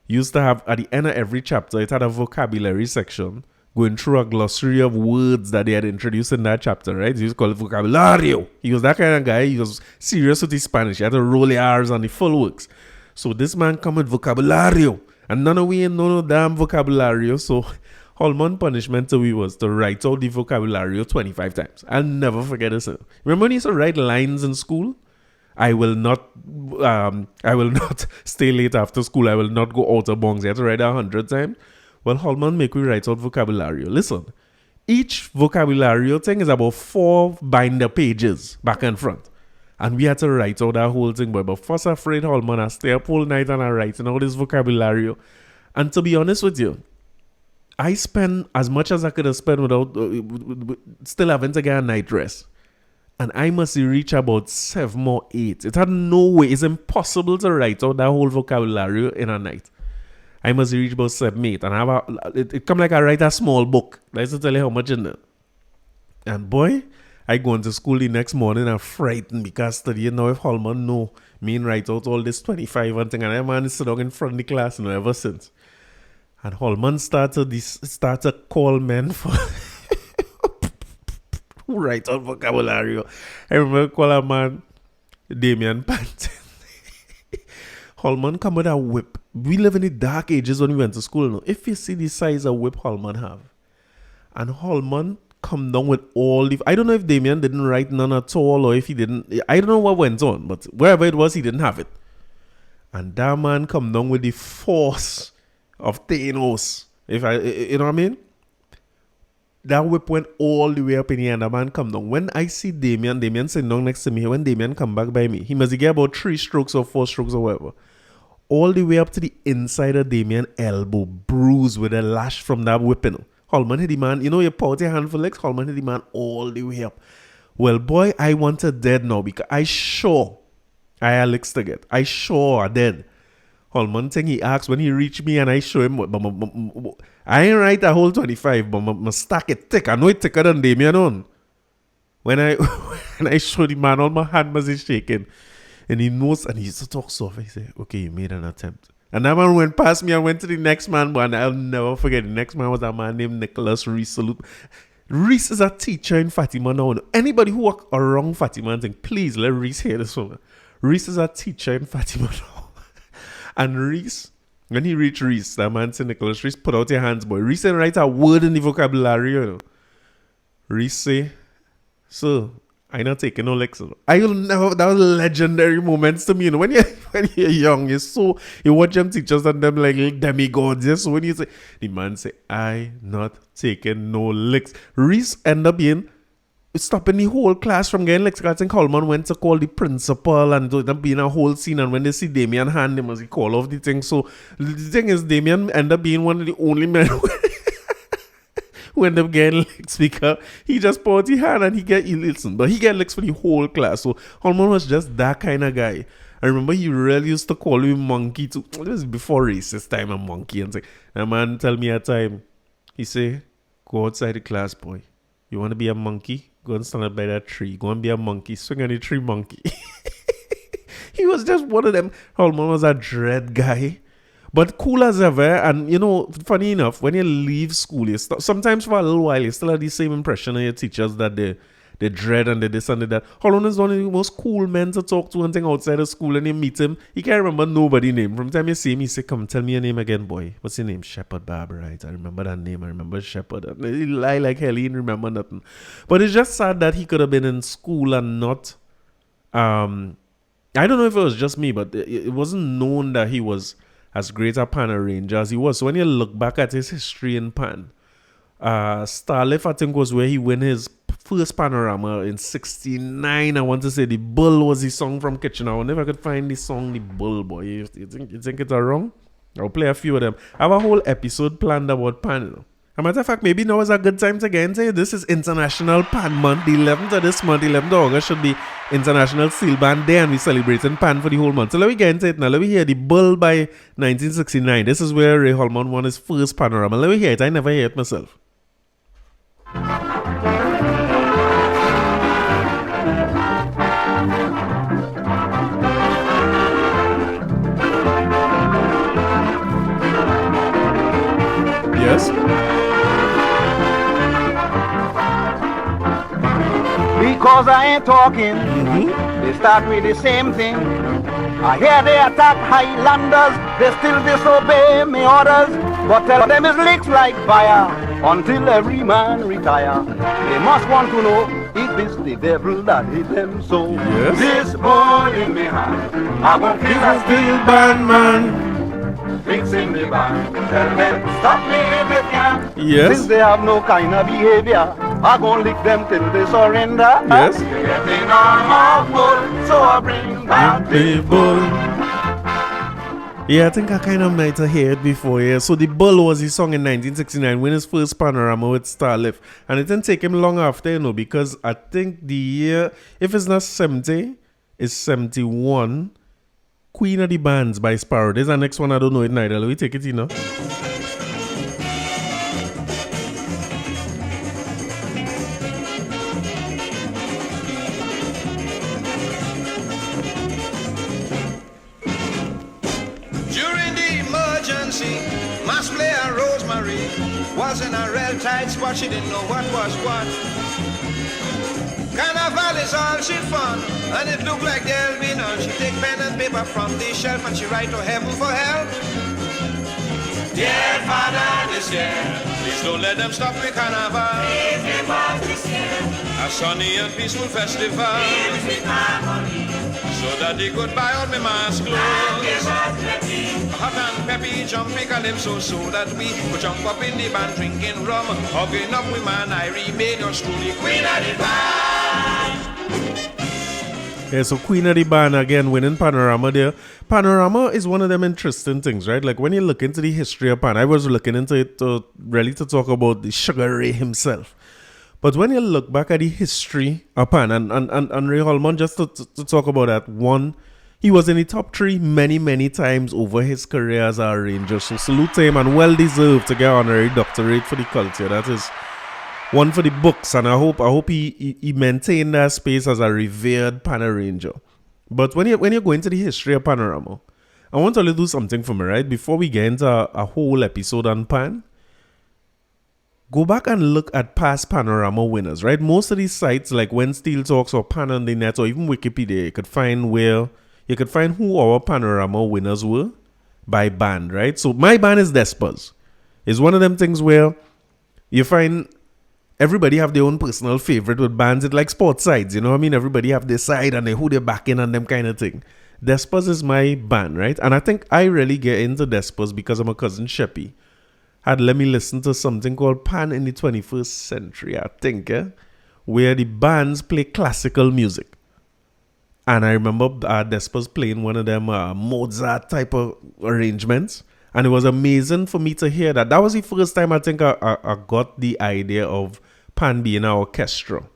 used to have, at the end of every chapter, it had a vocabulary section going through a glossary of words that they had introduced in that chapter, right? He used to call it vocabulario. He was that kind of guy. He was serious with his Spanish. He had to roll the R's on the full works. So this man come with vocabulario. And none of we ain't no damn vocabulario. So Holman punishment to we was to write out the vocabulario 25 times. I'll never forget this. Remember when he used to write lines in school? I will not stay late after school. I will not go out of bongs. He had to write 100 times. Well, Holman make we write out vocabulario. Listen, each vocabulario thing is about 4 binder pages back and front. And we had to write out that whole thing, boy. But first, afraid Holman, I stay up all night and I write out this vocabulario. And to be honest with you, I spend as much as I could have spent without still having to get a night rest. And I must reach about 7 or 8. It had no way. It's impossible to write out that whole vocabulary in a night. I must reach about 7, 8. And I have it come like I write a small book. That's to tell you how much in there. And boy, I go into school the next morning and frightened because studying now if Holman know me and write out all this 25 and thing. And that man is sitting down in front of the class ever since. And Holman started to call men for... who write out vocabulary. I remember call a man Damien Pant. Holman come with a whip. We live in the dark ages when we went to school now. If you see the size of whip Holman have. And Holman come down with all the... I don't know if Damien didn't write none at all or if he didn't... I don't know what went on. But wherever it was, he didn't have it. And that man come down with the force of Thanos. If I... You know what I mean? That whip went all the way up in the end. The man come down. When I see Damien sitting down next to me. When Damien come back by me, he must get about 3 strokes or 4 strokes or whatever. All the way up to the inside of Damien elbow, bruised with a lash from that whipping. Holman hit the man. You know, you put your hand for legs. Holman hit the man all the way up. Well, boy, I wanted dead now because I sure I had licks to get. I sure I dead. Holman thing he asked when he reached me and I show him. I ain't write a whole 25, but my stack it thick. I know it thicker than Damien on. When I show the man, all my hand was shaking. And he knows, and he used to talk soft. He said, okay, you made an attempt. And that man went past me and went to the next man. But I'll never forget, the next man was a man named Nicholas Reese. Salute. Reese is a teacher in Fatima now. Anybody who walk around Fatima and think, please let Reese hear this one. Reese is a teacher in Fatima now. And Reese, when he reached Reese, that man said, Nicholas Reese, put out your hands, boy. Reese didn't write a word in the vocabulary, you know. Reese say, sir, I not taking no lecture. I will never, that was legendary moments to me, you know. When you're young, you watch them teachers and them like little demigods. Yes? So when you say, the man say, I not taking no licks. Reese end up being stopping the whole class from getting lecture. I think Holman went to call the principal and there being a whole scene. And when they see Damien hand, they must call off the thing. So the thing is, Damien end up being one of the only men who end up getting licks because he just put his hand and he listen. But he get licks for the whole class. So Holman was just that kind of guy. I remember he really used to call me monkey too. This was before racist time, a monkey. And a man tell me at time, he say, go outside the class, boy. You want to be a monkey? Go and stand up by that tree. Go and be a monkey. Swing on the tree, monkey. He was just one of them. Holman was a dread guy. But cool as ever. And, you know, funny enough, when you leave school, sometimes for a little while, you still have the same impression of your teachers that they dread and they this and they that. Holman is one of the most cool men to talk to and thing outside of school. And you meet him, he can't remember nobody's name. From the time you see him, he say, come, tell me your name again, boy. What's your name? Shepherd Barber, right? I remember that name. I remember Shepherd. He lie like hell. He didn't remember nothing. But it's just sad that he could have been in school and not... I don't know if it was just me, but it wasn't known that he was as great a pan arranger as he was. So when you look back at his history in pan, Starlift, I think, was where he won his first panorama in 69. I want to say The Bull was his song from Kitchener. I never could find the song The Bull, boy. You think it's wrong? I'll play a few of them. I have a whole episode planned about pan. As a matter of fact, maybe now is a good time to get into it. This is International Pan Month. The 11th of this month, 11th of August, should be International Steel Band Day, and we're celebrating pan for the whole month. So let me get into it now. Let me hear The Bull by 1969. This is where Ray Holman won his first panorama. Let me hear it. I never hear it myself. Yes. Because I ain't talking, they start with the same thing. I hear they attack Highlanders, they still disobey me orders. But tell them it's licks like fire until every man retire. They must want to know if it's the devil that hit them so. Yes. This boy in me hand, I won't kill a Steel Band man. fixing the band. Tell them stop me if they can. Yes. Since they have no kind of behavior, I gon' lick them till they surrender. Yes. Getting on my bull, so I bring back the bull. Yeah, I think I kind of might have heard it before, yeah. So The Bull was his song in 1969, when his first panorama with Starlift. And it didn't take him long after, you know, because I think the year, if it's not 70, it's 71. Queen of the Bands by Sparrow. There's the next one, I don't know it neither. Let me take it, you know. Mass player Rosemary was in a real tight spot, she didn't know what was what. Carnival is all she fun, and it looked like there'll be none. She take pen and paper from the shelf and she write to heaven for help. Dear Father, this year, please don't let them stop the carnival. Please give us this year a sunny and peaceful festival. Please with my money, so that they could buy all my mask clothes. Hot and peppy, jumpy calypso, so that we could jump up in the band, drinking rum, hugging up with man, Irie made us truly queen of the band. Yeah, so Queen of the Band again, winning Panorama there. Panorama is one of them interesting things, right? Like when you look into the history of Pan, I was looking into it to talk about the Sugar Ray himself. But when you look back at the history of Pan, and Ray Holman, just to talk about that, one, he was in the top 3 many times over his career as an arranger. So salute to him, and well deserved to get honorary doctorate for the culture. That is one for the books, and I hope he maintained that space as a revered pan arranger. But when you go into the history of Panorama, I want to do something for me, right? Before we get into a whole episode on Pan, go back and look at past Panorama winners, right? Most of these sites, like When Steel Talks or Pan on the Net or even Wikipedia, you could find who our Panorama winners were by band, right? So my band is Despers. It's one of them things where you find everybody have their own personal favorite with bands. It's like sports sides, you know what I mean? Everybody have their side and who they're backing and them kind of thing. Despers is my band, right? And I think I really get into Despers because of my cousin Sheppy had let me listen to something called Pan in the 21st Century, I think, where the bands play classical music. And I remember Despers playing one of them Mozart type of arrangements. And it was amazing for me to hear that. That was the first time I think I got the idea of Pan being an orchestra.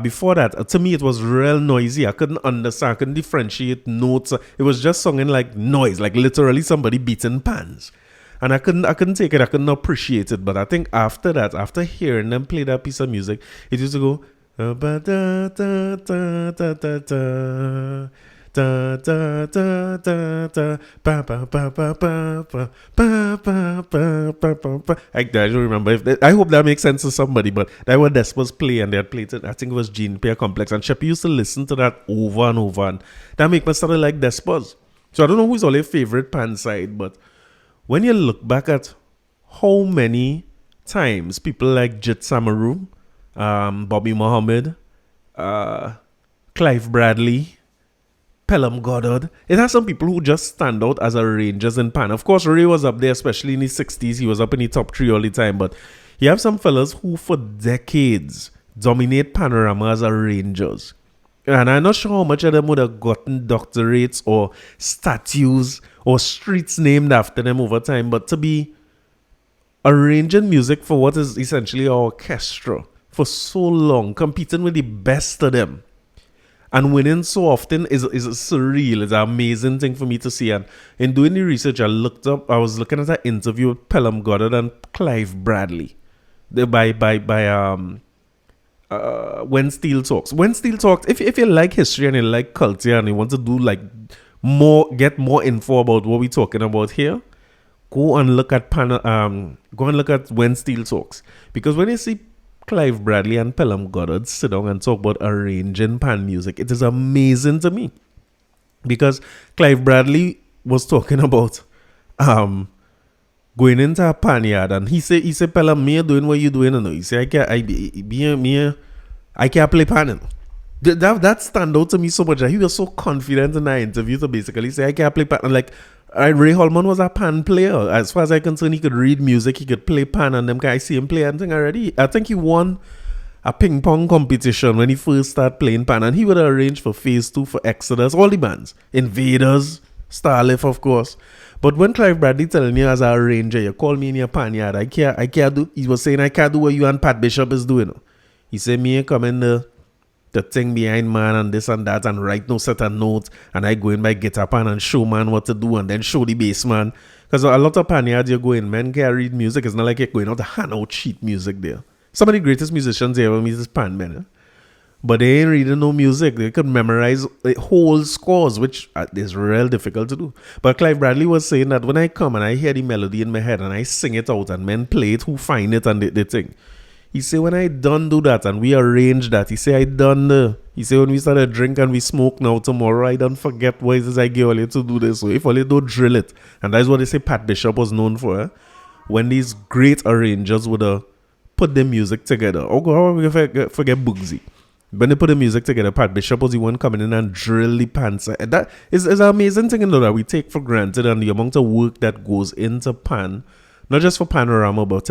Before that, to me, it was real noisy. I couldn't understand. I couldn't differentiate notes. It was just singing like noise, like literally somebody beating pans. And I couldn't take it. I couldn't appreciate it. But I think after that, after hearing them play that piece of music, it used to go... I like I don't remember I hope that makes sense to somebody, but that was Desper's play, and they had played it. I think it was Gene Pair Complex, and Sheppy used to listen to that over and over, and that made me start to like Desper's. So I don't know who's all your favorite pan side, but when you look back at how many times people like Jit Samaru, Bobby Muhammad, Clive Bradley, Pelham Goddard, it has some people who just stand out as arrangers in Pan. Of course, Ray was up there, especially in the 60s. He was up in the top 3 all the time. But you have some fellas who for decades dominate Panorama as arrangers. And I'm not sure how much of them would have gotten doctorates or statues or streets named after them over time. But to be arranging music for what is essentially an orchestra for so long, competing with the best of them, and winning so often is surreal. It's an amazing thing for me to see. And in doing the research, I was looking at an interview with Pelham Goddard and Clive Bradley When Steel Talks. When Steel Talks, if you like history and you like culture and you want to do like get more info about what we're talking about here, go and look at When Steel Talks. Because when you see Clive Bradley and Pelham Goddard sit down and talk about arranging pan music, it is amazing to me. Because Clive Bradley was talking about going into a pan yard, and he said Pelham, me doing what you doing, and he said I can't play pan. That stand out to me so much. He was so confident in that interview to basically say I can't play pan. Like Ray Holman was a pan player. As far as I'm concerned, he could read music, he could play pan, and them guys see him play and thing already. I think he won a ping pong competition when he first started playing pan, and he would arrange for Phase 2, for Exodus, all the bands, Invaders, Starlift, of course. But when Clive Bradley telling you as a arranger, you call me in your pan yard, I can't do, he was saying, I can't do what you and Pat Bishop is doing. He said, me come in the thing behind man and this and that and write no set of notes, and I go in by guitar pan and show man what to do and then show the bass man. Because a lot of pan yards you go in, men can't read music. It's not like you're going out to hand out sheet music there. Some of the greatest musicians you ever meet is pan men. But they ain't reading no music. They could memorize whole scores, which is real difficult to do. But Clive Bradley was saying that when I come and I hear the melody in my head and I sing it out and men play it who find it and they think. He say when I done do that and we arrange that, he say I done he say when we start to drink and we smoke now tomorrow, I don't forget why it is I get all you to do this. So if all you don't drill it, and that's what they say Pat Bishop was known for, when these great arrangers would put their music together. Oh God, we forget Bugsy. When they put the music together, Pat Bishop was the one coming in and drill the pants. And that is an amazing thing, that we take for granted, and the amount of work that goes into pan, not just for Panorama, but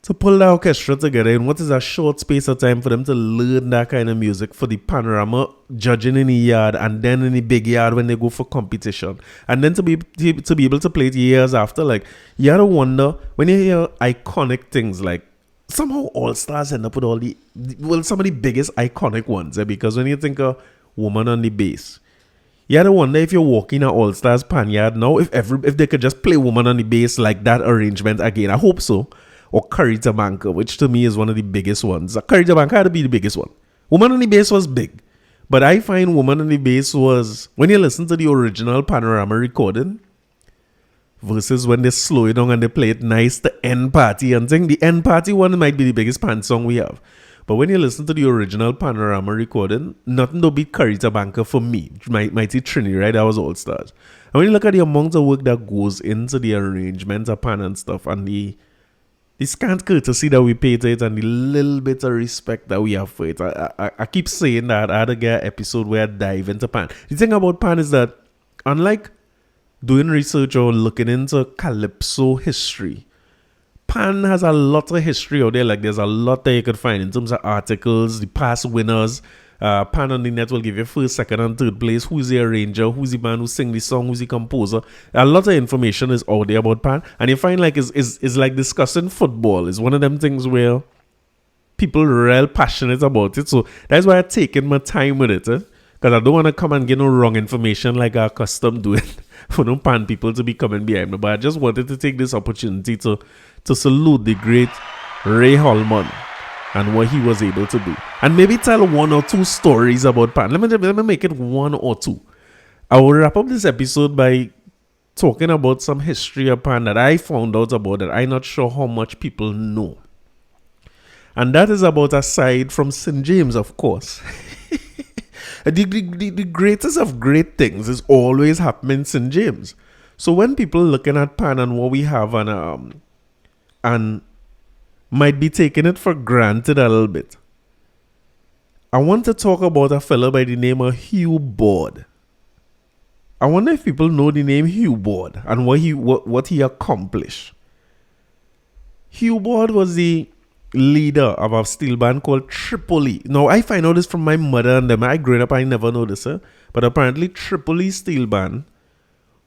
to pull the orchestra together in what is a short space of time for them to learn that kind of music for the Panorama judging in the yard and then in the big yard when they go for competition. And then to be able to play it years after, like, you have to wonder, when you hear iconic things like, somehow All Stars end up with some of the biggest iconic ones, because when you think of Woman on the Bass, you have to wonder if you're walking an All Stars pan yard now, if they could just play Woman on the Bass like that arrangement again. I hope so. Or Curry Tabanka, which to me is one of the biggest ones. Curry Tabanka had to be the biggest one. Woman on the Bass was big. But I find Woman on the Bass was, when you listen to the original Panorama recording, versus when they slow it down and they play it nice, the End Party and thing. The End Party one might be the biggest pan song we have. But when you listen to the original Panorama recording, nothing to beat Curry Tabanka for me. Mighty Trini, right? That was All Stars. And when you look at the amount of work that goes into the arrangement of pan and stuff, and the scant courtesy that we pay to it and the little bit of respect that we have for it. I keep saying that I had to get an episode where I dive into pan. The thing about pan is that, unlike doing research or looking into Calypso history, pan has a lot of history out there. Like, there's a lot that you could find in terms of articles, the past winners. Pan on the net will give you first, second, and third place. Who's the arranger? Who's the man who sing the song? Who's the composer? A lot of information is out there about pan, and you find like it's like discussing football. It's one of them things where people are real passionate about it. So that's why I'm taking my time with it, because I don't want to come and get no wrong information like I accustomed doing for no pan people to be coming behind me. But I just wanted to take this opportunity to salute the great Ray Holman and what he was able to do. And maybe tell one or two stories about pan. Let me make it one or two. I will wrap up this episode by talking about some history of pan that I found out about that I'm not sure how much people know. And that is about a side from St. James, of course. the greatest of great things is always happening in St. James. So when people looking at pan and what we have and might be taking it for granted a little bit, I want to talk about a fellow by the name of Hugh Board. I wonder if people know the name Hugh Board and what he accomplished. Hugh Board was the leader of a steel band called Tripoli. Now, I find out this from my mother and them. I growing up, I never noticed this, but apparently Tripoli Steel Band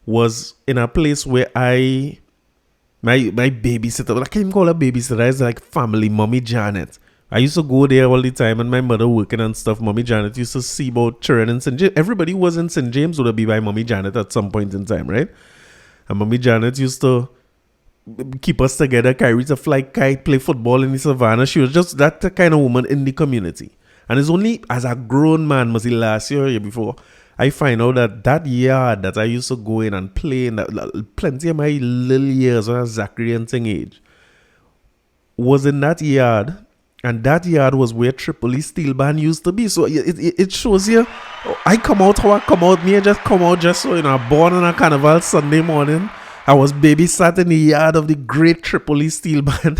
was in a place where my babysitter, I can't even call her babysitter, it's like family, Mommy Janet. I used to go there all the time, and my mother working and stuff. Mommy Janet used to see about children in St. James. Everybody who was in St. James would be by Mommy Janet at some point in time, right? And Mommy Janet used to keep us together, carry to fly kite, play football in the savannah. She was just that kind of woman in the community. And it's only as a grown man, must be last year or year before, I find out that yard that I used to go in and play in, plenty of my little years when I was Zachary and thing age, was in that yard. And that yard was where Tripoli Steel Band used to be. So it shows you, I come out how I come out. Me, I just come out just so, born on a carnival Sunday morning. I was babysat in the yard of the great Tripoli Steel Band.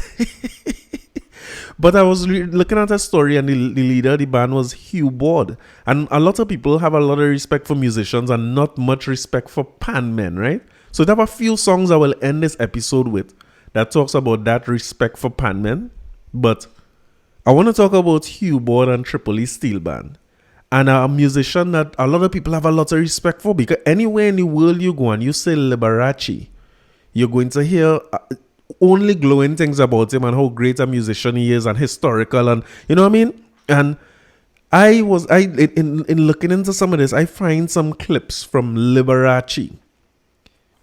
But I was looking at a story, and the leader of the band was Hugh Board. And a lot of people have a lot of respect for musicians and not much respect for pan men, right? So there are a few songs I will end this episode with that talks about that respect for pan men. But I want to talk about Hugh Board and Tripoli Steel Band. and a musician that a lot of people have a lot of respect for, because anywhere in the world you go and you say Liberace, you're going to hear only glowing things about him and how great a musician he is and historical, and you know what I mean? And in looking into some of this, I find some clips from Liberace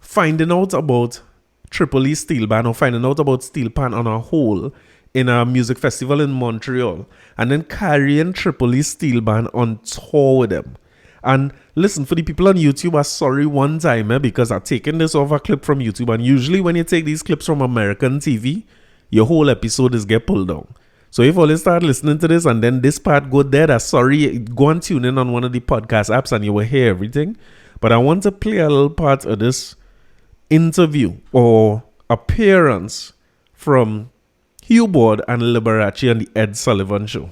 finding out about Triple E Steel Band, or finding out about Steel Pan on a whole in a music festival in Montreal, and then carrying Triple E Steel Band on tour with them. And listen, for the people on YouTube, I'm sorry one time because I've taken this off a clip from YouTube, and usually when you take these clips from American TV, your whole episode is get pulled down. So if all you start listening to this and then this part go there, that's sorry, go and tune in on one of the podcast apps and you will hear everything. But I want to play a little part of this interview or appearance from Hugh Board and Liberace on the Ed Sullivan Show.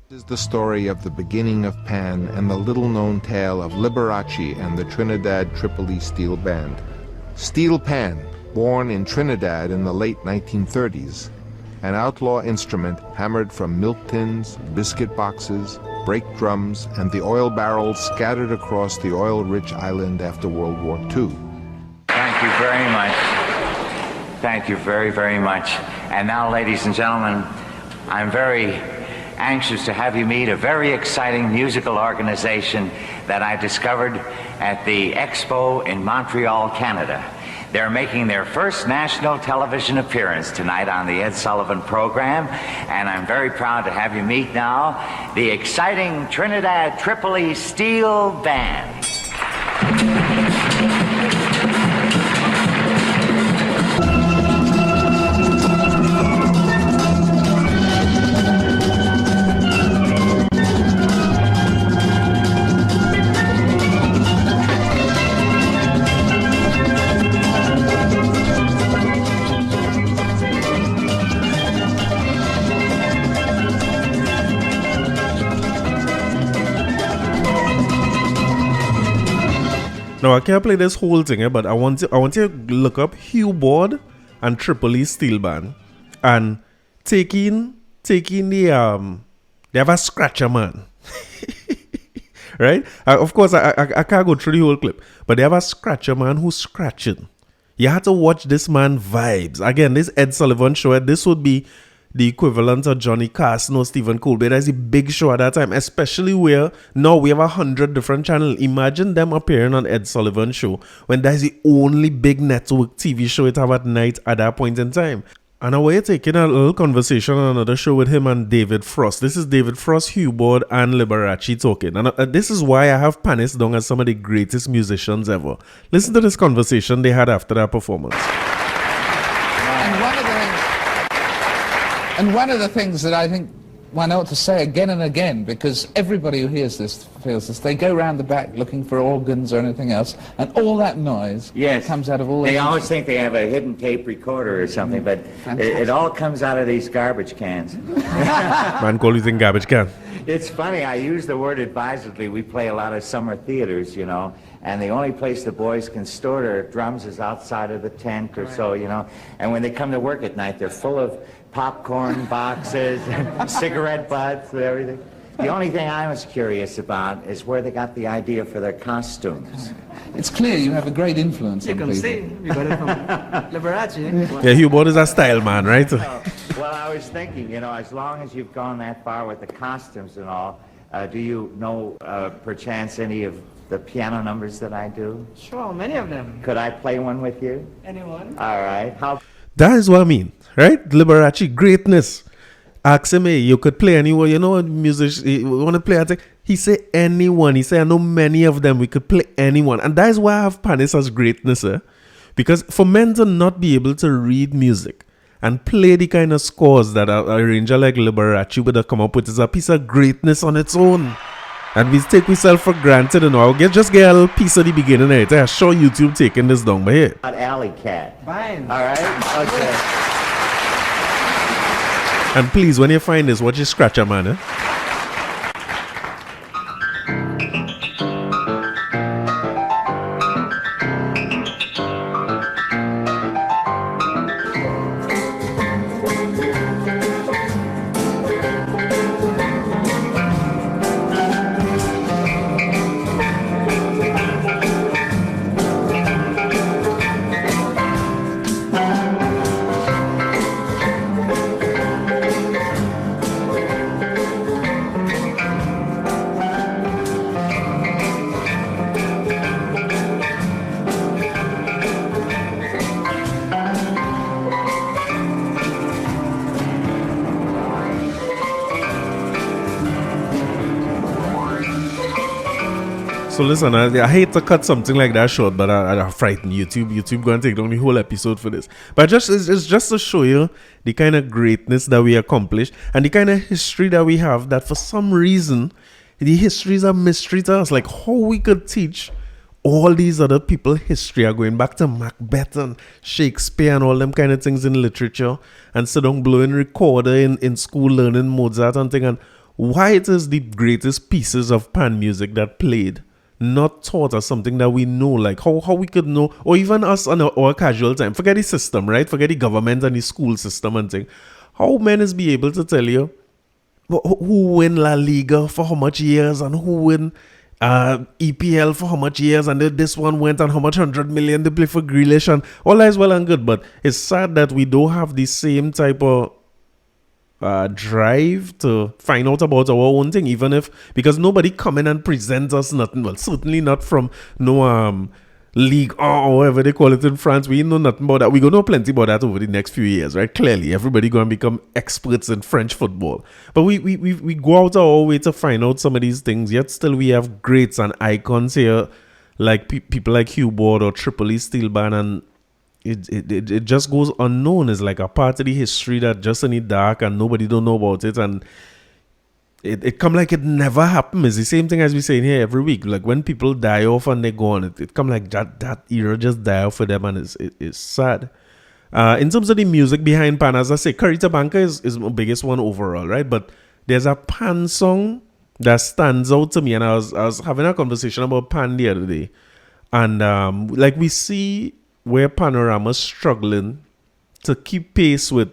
This is the story of the beginning of Pan and the little-known tale of Liberace and the Trinidad Tripoli Steel Band. Steel Pan, born in Trinidad in the late 1930s, an outlaw instrument hammered from milk tins, biscuit boxes, brake drums, and the oil barrels scattered across the oil-rich island after World War II. Thank you very much. Thank you very, very much. And now, ladies and gentlemen, I'm very anxious to have you meet a very exciting musical organization that I discovered at the Expo in Montreal, Canada. They're making their first national television appearance tonight on the Ed Sullivan program, and I'm very proud to have you meet now the exciting Trinidad Tripoli Steel Band. Now I can't play this whole thing, but I want you to look up Hugh Board and Tripoli Steel Band and take in the they have a scratcher man. Right? Of course I can't go through the whole clip, but they have a scratcher man who's scratching. You have to watch this man vibes. Again, this Ed Sullivan show, this would be the equivalent of Johnny Carson or Stephen Colbert. That's a big show at that time, especially where now we have 100 different channels. Imagine them appearing on Ed Sullivan Show when that's the only big network TV show it have at night at that point in time. And now we're taking a little conversation on another show with him and David Frost. This is David Frost, Hugh Board, and Liberace talking. And this is why I have Panis down as some of the greatest musicians ever. Listen to this conversation they had after that performance. And one of the things that I think one ought to say again and again, because everybody who hears this feels this, they go round the back looking for organs or anything else, and all that noise comes out of all. They always think they have a hidden tape recorder or something, but it all comes out of these garbage cans. Man call you think garbage can. It's funny, I use the word advisedly. We play a lot of summer theaters, you know, and the only place the boys can store their drums is outside of the tent or so, you know, and when they come to work at night, they're full of popcorn boxes, cigarette butts, and everything. The only thing I was curious about is where they got the idea for their costumes. It's clear you have a great influence on people. You can see, you got it from Liberace. Yeah, Hugh Board is a style man, right? Well, I was thinking, you know, as long as you've gone that far with the costumes and all, do you know, perchance, any of the piano numbers that I do? Sure, many of them. Could I play one with you? Anyone? All right. How? That is what I mean, right? Liberace, greatness. Ask him, hey, you could play anyone, you know, music, you want to play, he said anyone. He said, I know many of them, we could play anyone. And that is why I have Panis as greatness, because for men to not be able to read music and play the kind of scores that a arranger like Liberace would have come up with is a piece of greatness on its own. And we take ourselves for granted and all. Just get a little piece of the beginning of it. I show YouTube taking this down by here. Alley Cat. Fine. All right? Okay. And please, when you find this, watch your scratcher, man. So listen, I hate to cut something like that short, but I frighten YouTube. YouTube going to take down the whole episode for this. But it's just to show you the kind of greatness that we accomplished and the kind of history that we have, that for some reason, the history is a mystery to us. Like how we could teach all these other people history are going back to Macbeth and Shakespeare and all them kind of things in literature, and sit down blowing recorder in school learning Mozart and thing, and why it is the greatest pieces of pan music that played not taught as something that we know, like how we could know, or even us on our casual time. Forget the system, right? Forget the government and the school system and thing. How men is be able to tell you who win La Liga for how much years and who win EPL for how much years, and then this one went and how much 100 million they play for Grealish, and all that is well and good, but it's sad that we don't have the same type of drive to find out about our own thing, even if, because nobody come in and present us nothing. Well, certainly not from no league or whatever they call it in France. We know nothing about that. We gonna know plenty about that over the next few years, right? Clearly, everybody gonna become experts in French football. But we go out our way to find out some of these things. Yet still, we have greats and icons here, like people like Hugh Ward or Tripoli Steel Band, and it just goes unknown. It's like a part of the history that just in the dark and nobody don't know about it, and it come like it never happened. It's the same thing as we say in here every week. Like when people die off and they go on, it come like that era just die off for them, and it's sad. In terms of the music behind pan, as I say, Carita Banca is my biggest one overall, right? But there's a pan song that stands out to me, and I was having a conversation about pan the other day, and like we see where Panorama's struggling to keep pace with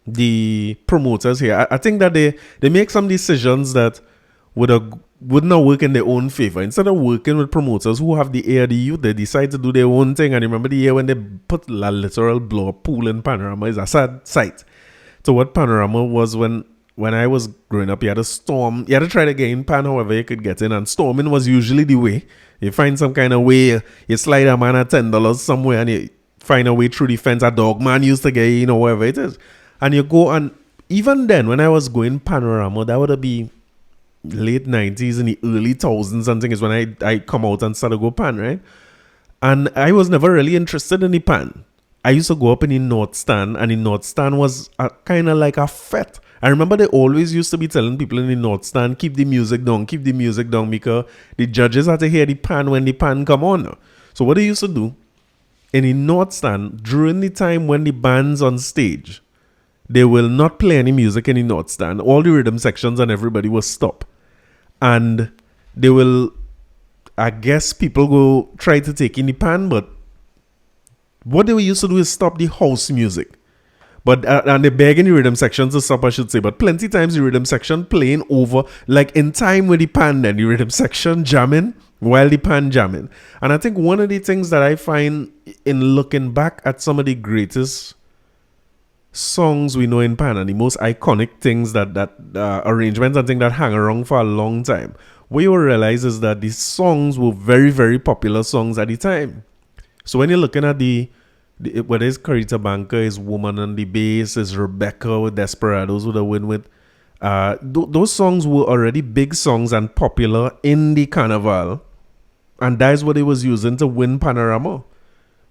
the promoters here. I think that they make some decisions that would not work in their own favor. Instead of working with promoters who have the ear of the youth, they decide to do their own thing. And remember the year when they put a literal blow pool in Panorama is a sad sight. So what Panorama was when I was growing up, you had to storm. You had to try to get in pan however you could get in, and storming was usually the way. You find some kind of way, you slide a man at $10 somewhere and you find a way through the fence. A dog man used to get in or whatever it is. And you go, and even then, when I was going Panorama, that would be late 90s and the early 2000s and things when I come out and start to go pan, right? And I was never really interested in the pan. I used to go up in the North Stand, and the North Stand was kind of like a fete. I remember they always used to be telling people in the North Stand, keep the music down, because the judges had to hear the pan when the pan come on. So what they used to do in the North Stand, during the time when the band's on stage, they will not play any music in the North Stand. All the rhythm sections and everybody will stop. And they will, I guess people go try to take in the pan, but what they used to do is stop the house music. But and they beg in the rhythm section to stop, I should say. But plenty times the rhythm section playing over, like in time with the pan, then the rhythm section jamming while the pan jamming. And I think one of the things that I find in looking back at some of the greatest songs we know in pan and the most iconic things that arrangements and things that hang around for a long time, what you will realize is that these songs were very, very popular songs at the time. So when you're looking at whether it's Carita Banca, is Woman on the Bass, is Rebecca with Desperados with a win with, those songs were already big songs and popular in the carnival, and that's what it was using to win Panorama.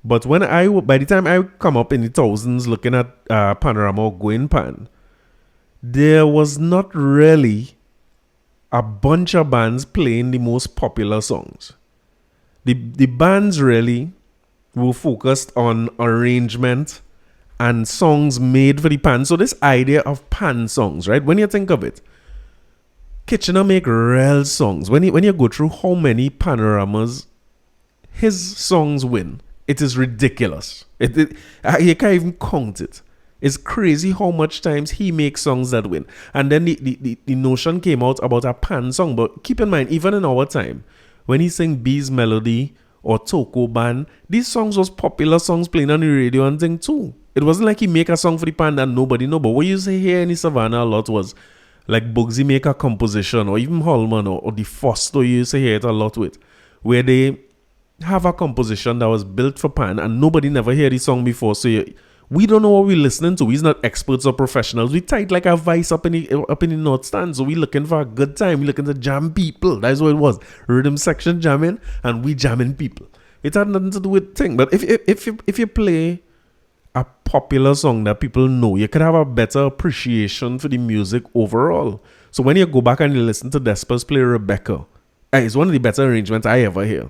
But by the time I come up in the thousands looking at Panorama or going pan, there was not really a bunch of bands playing the most popular songs. The bands really were focused on arrangement and songs made for the pan. So this idea of pan songs, right? When you think of it, Kitchener make real songs. When you go through how many Panoramas his songs win, it is ridiculous. You can't even count it. It's crazy how much times he makes songs that win. And then the notion came out about a pan song. But keep in mind, even in our time, when he sang Bee's Melody or Toko Band, these songs was popular songs playing on the radio and thing too. It wasn't like he make a song for the pan that nobody know. But what you say here in the Savannah a lot was like Bugsy make a composition, or even Holman or the Foster, you used to hear it a lot with, where they have a composition that was built for pan and nobody never heard the song before. So we don't know what we're listening to. We're not experts or professionals. We tight like a vice up in the North Stand. So we looking for a good time. We looking to jam people. That's what it was. Rhythm section jamming, and we jamming people. It had nothing to do with thing. But if you play a popular song that people know, you could have a better appreciation for the music overall. So when you go back and you listen to Despers play Rebecca, it's one of the better arrangements I ever hear.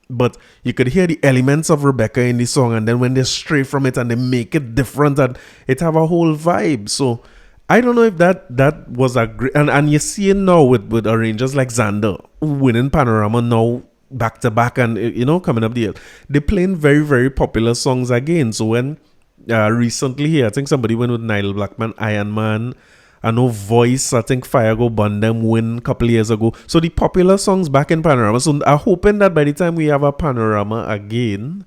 But you could hear the elements of Rebecca in the song, and then when they stray from it and they make it different, and it have a whole vibe. So I don't know if that was a great, and you see it now with arrangers like Xander winning Panorama now back to back, and coming up the hill. They're playing very, very popular songs again. So when recently here, I think somebody went with Nile Blackman, Iron Man. I know Voice, I think Fire Go Bun them win a couple years ago. So the popular songs back in Panorama. So I'm hoping that by the time we have a Panorama again,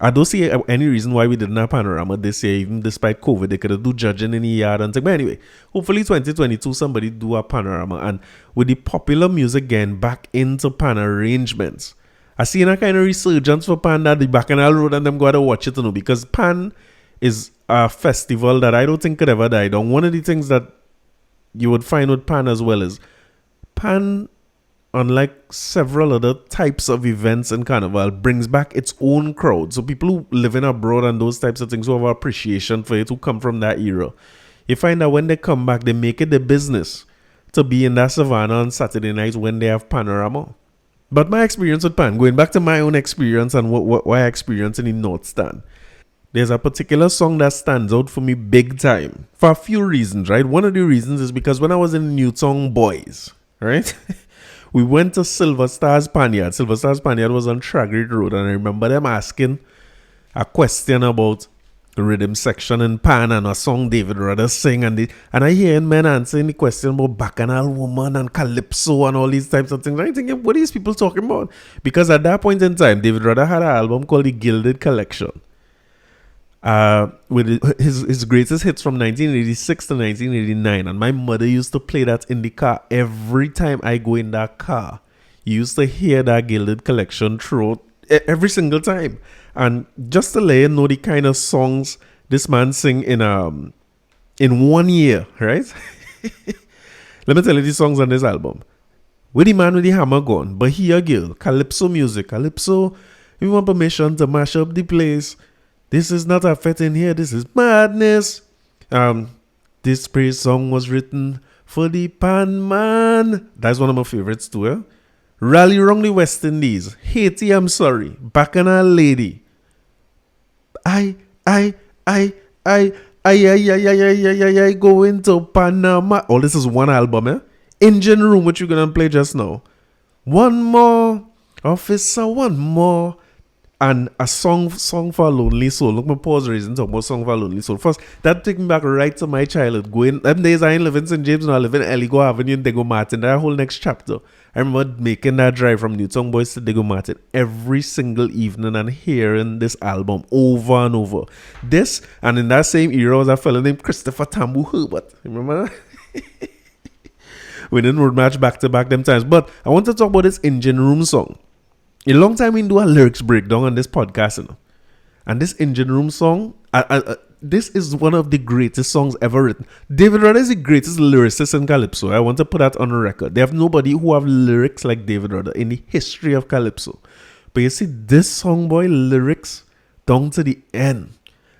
I don't see any reason why we didn't have Panorama this year, even despite COVID. They could have do judging in the yard and things. But anyway, hopefully 2022 somebody do a Panorama. And with the popular music getting back into Pan arrangements, I see a kind of resurgence for Pan that the Bacchanal Road and them go to watch it, because Pan is a festival that I don't think could ever die down. One of the things that you would find with Pan as well is Pan, unlike several other types of events in Carnival, brings back its own crowd. So people who live in abroad and those types of things, who have appreciation for it, who come from that era, you find that when they come back, they make it their business to be in that savannah on Saturday nights when they have Panorama. But my experience with Pan, going back to my own experience and what I experienced in the North Stand, there's a particular song that stands out for me big time for a few reasons, right? One of the reasons is because when I was in Newtown Boys, right, we went to Silver Stars Panyard. Silver Stars Panyard was on Tragrit Road, and I remember them asking a question about the rhythm section in Pan and a song David Rudder sing, and I hear men answering the question about Bacchanal Woman and Calypso and all these types of things. And I'm thinking, what are these people talking about? Because at that point in time, David Rudder had an album called The Gilded Collection. With his greatest hits from 1986 to 1989, and my mother used to play that in the car every time I go in that car. You used to hear that Gilded Collection throughout every single time. And just to let you know the kind of songs this man sing in 1 year, right? Let me tell you the songs on this album. With the man with the hammer gun, Bahia Girl, Calypso music, Calypso, we want permission to mash up the place. This is not a fet in here, this is madness. This praise song was written for the Pan Man. That's one of my favorites too. Eh? Rally Round the West Indies, Haiti, I'm sorry, Bacchanal Lady. I go into Panama. Oh, this is one album, eh? Engine Room, which you're gonna play just now. One more, officer, one more. And a song for a lonely soul. Look, my pause reason talk about song for a lonely soul. First, that take me back right to my childhood. Going them days I ain't living in St. James, now I live in Eligo Avenue in Dego Martin. That whole next chapter. I remember making that drive from Newtown Boys to Dego Martin every single evening and hearing this album over and over. This, and in that same era was a fellow named Christopher Tambu Herbert. Remember that? We didn't road match back to back them times. But I want to talk about this Engine Room song. A long time we do a lyrics breakdown on this podcast, you know? And this Engine Room song, this is one of the greatest songs ever written. David Rudder is the greatest lyricist in Calypso. I want to put that on the record. They have nobody who have lyrics like David Rudder in the history of Calypso. But you see, this song, boy, lyrics down to the end.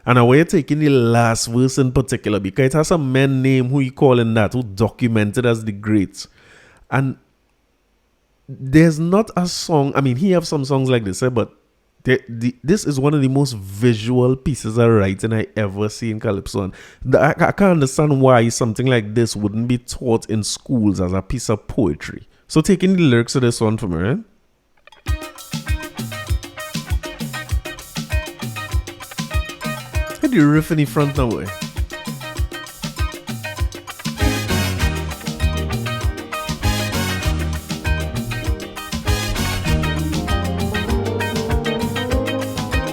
And I want you taking the last verse in particular, because it has some men name who you call in that, who documented as the greats. And there's not a song, I mean, he have some songs like this, but this is one of the most visual pieces of writing I ever see in Calypso. And I can't understand why something like this wouldn't be taught in schools as a piece of poetry. So taking the lyrics of this one for me, right? Hit the riff in the front now, boy.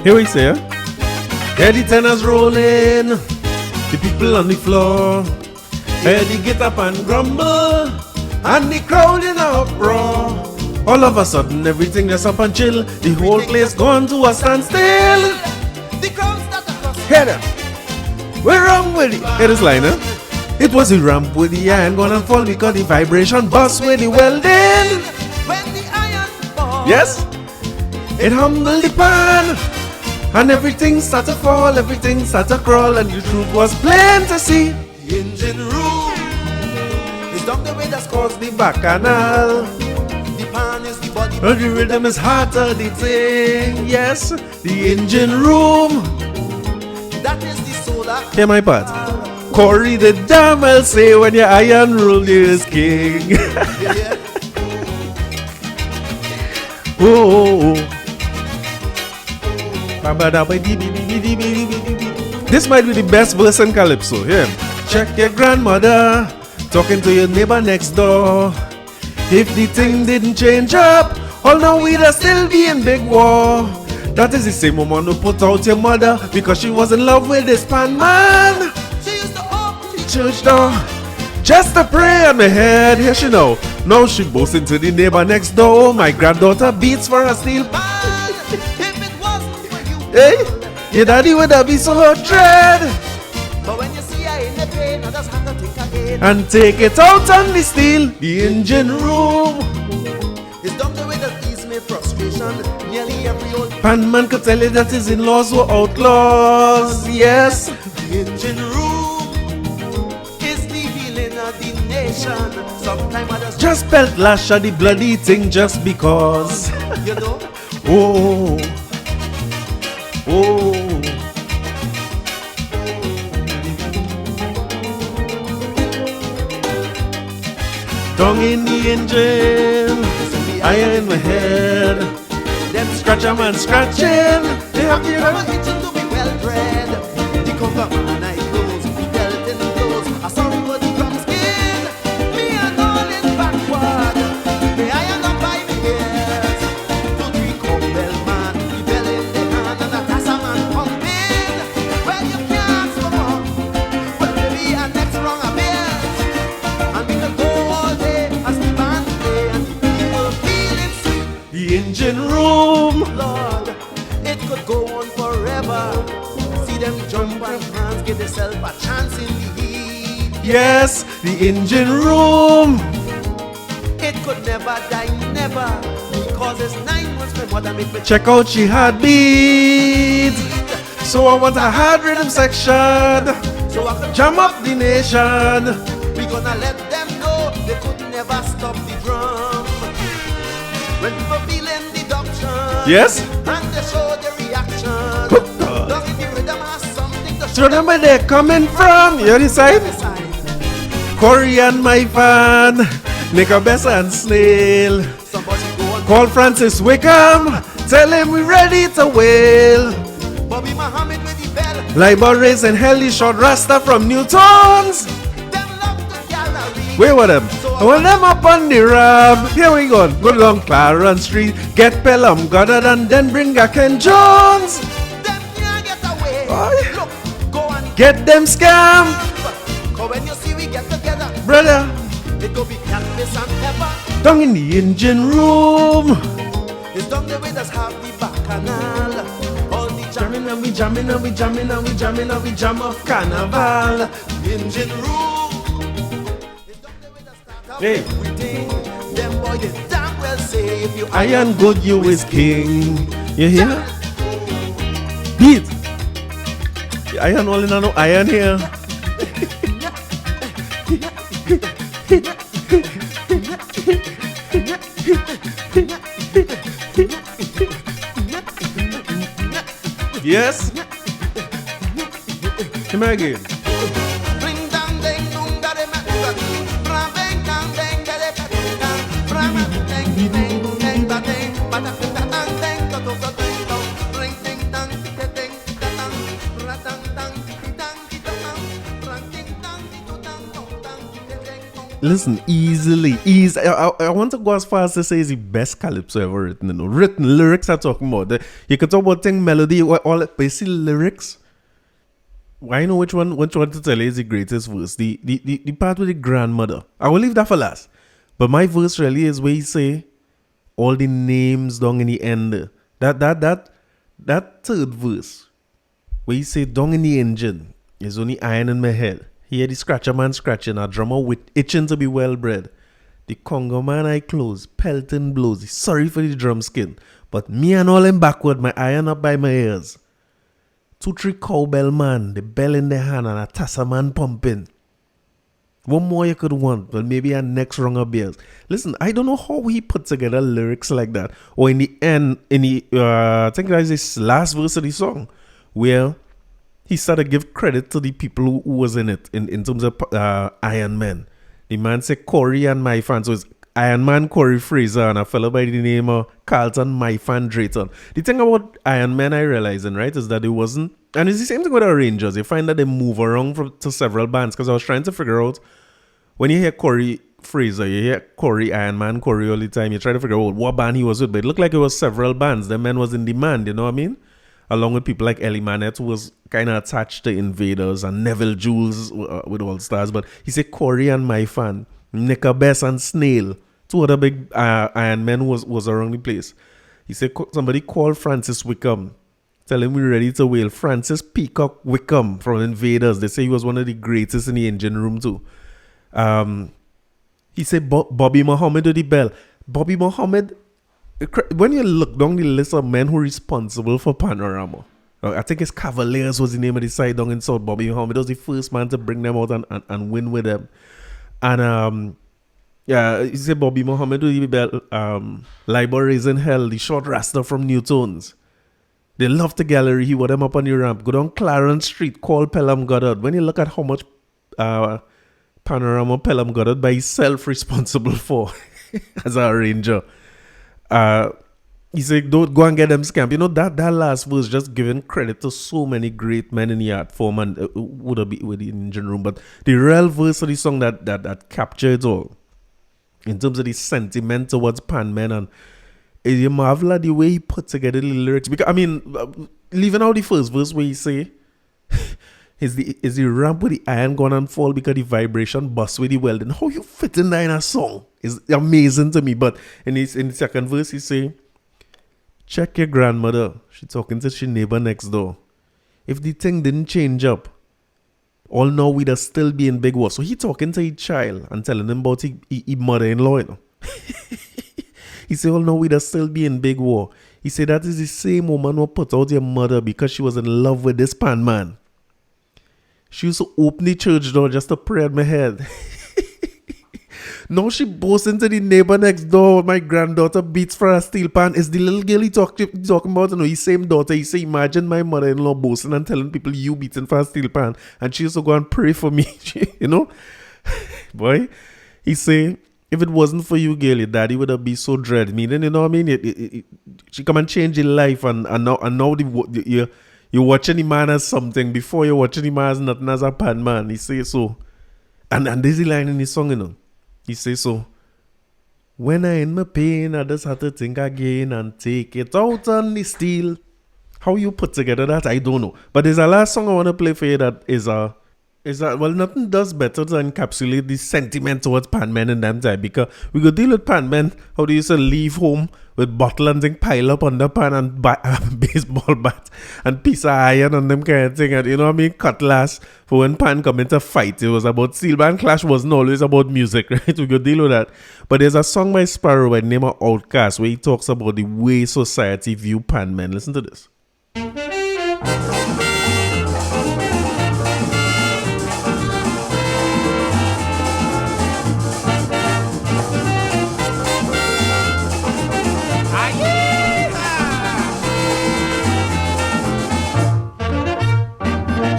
Here we say, hear the tenors rolling, the people on the floor, hear the get up and grumble, and the crowd in a uproar. All of a sudden, everything just up and chill, the whole place gone to a standstill. The crowd start to Head up. We're wrong with it. Hear this line, huh? It was a ramp with the iron gonna fall because the vibration bust with the welding. When the iron falls, Yes? It humbled the pan. And everything started to fall, everything started to crawl, and the truth was plain to see. the engine room is down the way that's Cause the bacchanal, the pan is the body. and the rhythm is harder the thing. Yes, the engine room. That is the soda. Hear my part. Corey the damn well say when your iron rule is king. Yeah. Oh. This might be the best verse in Calypso. Here. Check your grandmother, talking to your neighbor next door. If the thing didn't change up, all now we'd still be in big war. That is the same woman who put out your mother because she was in love with this pan man. She used to open the Church door, just a prayer on my head. Here she know. Now she boasts into the neighbor next door. My granddaughter beats for a steel pan. pan. If it wasn't for you, Hey, your daddy would have been so dread. but when you see her in the pain, I just have to think again. And take it out on the steel, the engine room. It's down the way that ease me frustration. Nearly every old Pan man could tell you that his in-laws were outlaws. Yes, the engine room is the healing of the nation. Sometimes I just felt lash at the bloody thing just because. you know, Oh, oh. Tongue in the engine, iron in my head. them Scratch a man scratching. They have I'm to itching to be well bred. The cover man I close, the belt in the clothes. I sorry for the drum skin. Me and all is backward. The iron up by the ears. 2, 3 cowbell man, the bell in the hand and a tassa man pumping. Well you can't ask for more. Well maybe our next wrong appears. And we can go all day as the band play and the people feeling sweet. the engine room. Lord, it could go on forever. See them jump and hands, give themselves a chance in the heat. Yes, the engine room. It could never die, never. Because it's 9 months my mother make me Check out she had beat. So I want a hard rhythm section. so I could Jam up the nation. We gonna let them know they could never stop the drum. When people feeling the doctrine, Yes? and they show the reaction. God. Don't give the rhythm has something to So remember they're coming from. You decide? decide. Corey and my fan. Nika Bessa and Snail. Somebody go on. Call Francis Wickham. Tell him we're ready to wail. Bobby Muhammad with the bell. Libraries and Helly short Rasta from Newtons. Them love the gallery. Where were them? I want them up on the ramp. Here we go. Go down Clarence Street. Get Pelham Goddard and then bring a Ken Jones. Them can't get away. Aye. Look, go and Get them scam. cause when you see we get together, Brother, it go be canvas and pepper. down in the engine room. It's down the way that's half the bacchanal. All the jamming Jamming and we jamming and we jamming and we jamming and we jam off carnival. engine room. It's down the way that start up Hey. everything. Them boy they damn well say if you Iron good, you is king. You hear? Beat. The iron all in no iron here. Yes? Come again. Bring down ding dong da de ma da ding. Bra bang dang dang da de ba ding dang. Bra ma ding ding ding da ding. Ba da ding da dang ding da do da ding dong. Ring ding dang da ding da dang. Bra dang dang di dang di dang. Bra ding dang di do dang dong dang di ding dong. Listen, easily. I want to go as far as to say it's the best calypso ever written. You know? Written lyrics I'm talking about. You can talk about thing melody, all but you see lyrics. I know which one to tell you is the greatest verse. The part with the grandmother. I will leave that for last. But my verse really is where you say all the names down in the end. That third verse. where he say, down in the engine, there's only iron in my head. He hear the scratcher man scratching, a drummer with itching to be well bred. The Congo man eye closed, pelting blows. He's sorry for the drum skin, but me and all him backward, my iron up by my ears. 2-3 cowbell man, the bell in the hand and a tassa man pumping. One more you could want, but maybe a next rung of beers. Listen, I don't know how he put together lyrics like that. Or in the end, I think that is his last verse of the song, where he started to give credit to the people who was in it, in terms of Iron Man. The man said Corey and my fan, so it's Iron Man, Corey Fraser, and a fellow by the name of Carlton, my fan Drayton. The thing about Iron Man I realizing, right, is that it wasn't, and it's the same thing with the Rangers. You find that they move around to several bands, because I was trying to figure out, when you hear Corey Fraser, you hear Corey, Iron Man, Corey all the time, you try to figure out what band he was with, but it looked like it was several bands. The man was in demand, you know what I mean? Along with people like Ellie Manette, who was kind of attached to Invaders, and Neville Jules with All Stars, but he said Corey and my fan, Nicka Bess and Snail, 2 other big Iron Men was around the place. He said somebody called Francis Wickham, tell him we're ready to wail. Francis Peacock Wickham from Invaders. They say he was one of the greatest in the engine room too. He said Bobby Muhammad to the bell. Bobby Muhammad, when you look down the list of men who are responsible for Panorama, I think it's Cavaliers was the name of the side down in South. Bobby Muhammad was the first man to bring them out and win with them. And yeah, he said Bobby Muhammad to the bell. Libor Raising Hell, the short rasta from Newtones. They love the gallery. He would them up on the ramp. Go down Clarence Street, call Pelham Goddard. When you look at how much Panorama Pelham Goddard by himself responsible for as a arranger. He said, don't go and get them scamp. You know, that last verse just giving credit to so many great men in the art form and would have been with the engine room. But the real verse of the song that captured it all, in terms of the sentiment towards Pan Men, and you marvel at the way he put together the lyrics. Because I mean, leaving out the first verse where he say, is the ramp with the iron gone and fall because the vibration bust with the welding. How you fit in that in a song is amazing to me. But in the second verse, he say, check your grandmother. She talking to she neighbor next door. If the thing didn't change up, all now we'd have still be in big war. So he talking to his child and telling him about his mother-in-law, you know. He said, all now we'd have still be in big war. He said, that is the same woman who put out your mother because she was in love with this Pan man. She used to open the church door just to pray at my head. Now she boasts into the neighbor next door. My granddaughter beats for a steel pan. Is the little girl he talking about? You know, his same daughter. He say, imagine my mother-in-law boasting and telling people you beating for a steel pan. And she used to go and pray for me. You know? Boy, he say, if it wasn't for you, girl, your daddy would have been so dread. Meaning, you know what I mean? She come and change your life. And now you're watching the man as something. Before you're watching the man as nothing, as a pan man. He say so. And there's the line in his song, you know. He says so. When I in my pain, I just have to think again and take it out on the steel. How you put together that, I don't know. But there's a last song I want to play for you that is well, nothing does better to encapsulate the sentiment towards Pan Men in them time. Because we could deal with Pan Men, how they used to leave home with bottle and thing pile up on the pan and baseball bat and piece of iron and them kind of thing. And you know what I mean? Cutlass for when Pan come into fight. It was about steel band clash, wasn't always about music, right? We could deal with that. But there's a song by Sparrow by the name of Outcast where he talks about the way society view Pan Men. Listen to this.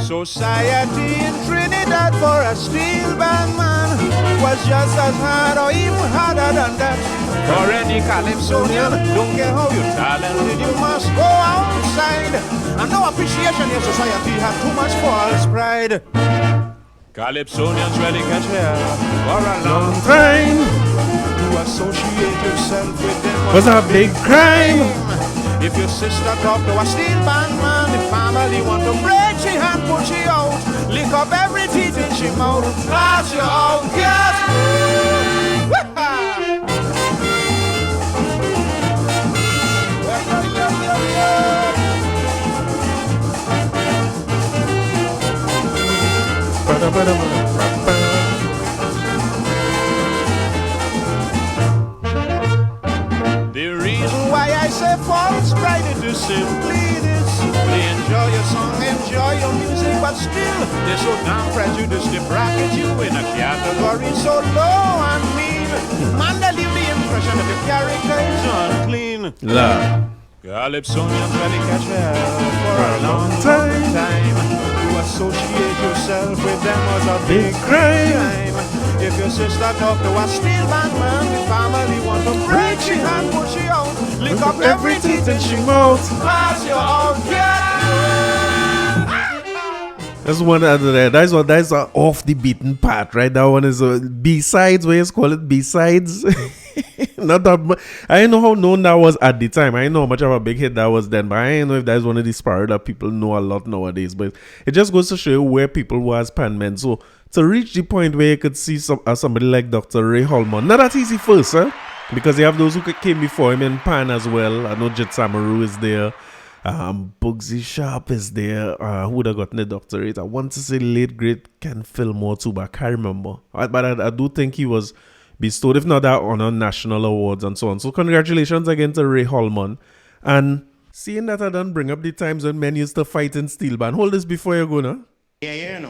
Society in Trinidad for a steel band man was just as hard or even harder than that. For any Calypsonian, don't care how you're talented, you must go outside. And no appreciation in society have too much false pride. Calypsonians really catch hell for a long time. To associate yourself with them was a big crime. If your sister talk to a steel band man, the family want to break she hand, pull she out, lick up every teeth in she mouth, class you out, yes. The reason why I say false pride it is simply this. They enjoy your song, enjoy your music, but still they're so damn prejudiced they bracket you in a category so low and mean. Man, they leave the impression that your character is unclean. La. Calypsonians really catch hell for a long time. To associate yourself with them was a big crime. If your sister talk to a steel band man, the family want to break she and push she out. Lick up every teeth in she mouth. Pass your out, That's one other there. That's off the beaten path, right? That one is B-sides, what you call it, B-sides. Not that I didn't know how known that was at the time. I didn't know how much of a big hit that was then, but I didn't know if that's one of these parodies that people know a lot nowadays. But it just goes to show you where people were as pan men. So to reach the point where you could see somebody like Dr. Ray Holman, not that easy first, because you have those who came before him in pan as well. I know Jet Samaru is there. Bugsy Sharp is there. Who would have gotten the doctorate? I want to say late great Ken Fillmore too, but I can't remember. But I do think he was bestowed, if not that honor, national awards and so on. So congratulations again to Ray Holman. And seeing that I done bring up the times when men used to fight in steel band. Hold this before you go now. Yeah, no.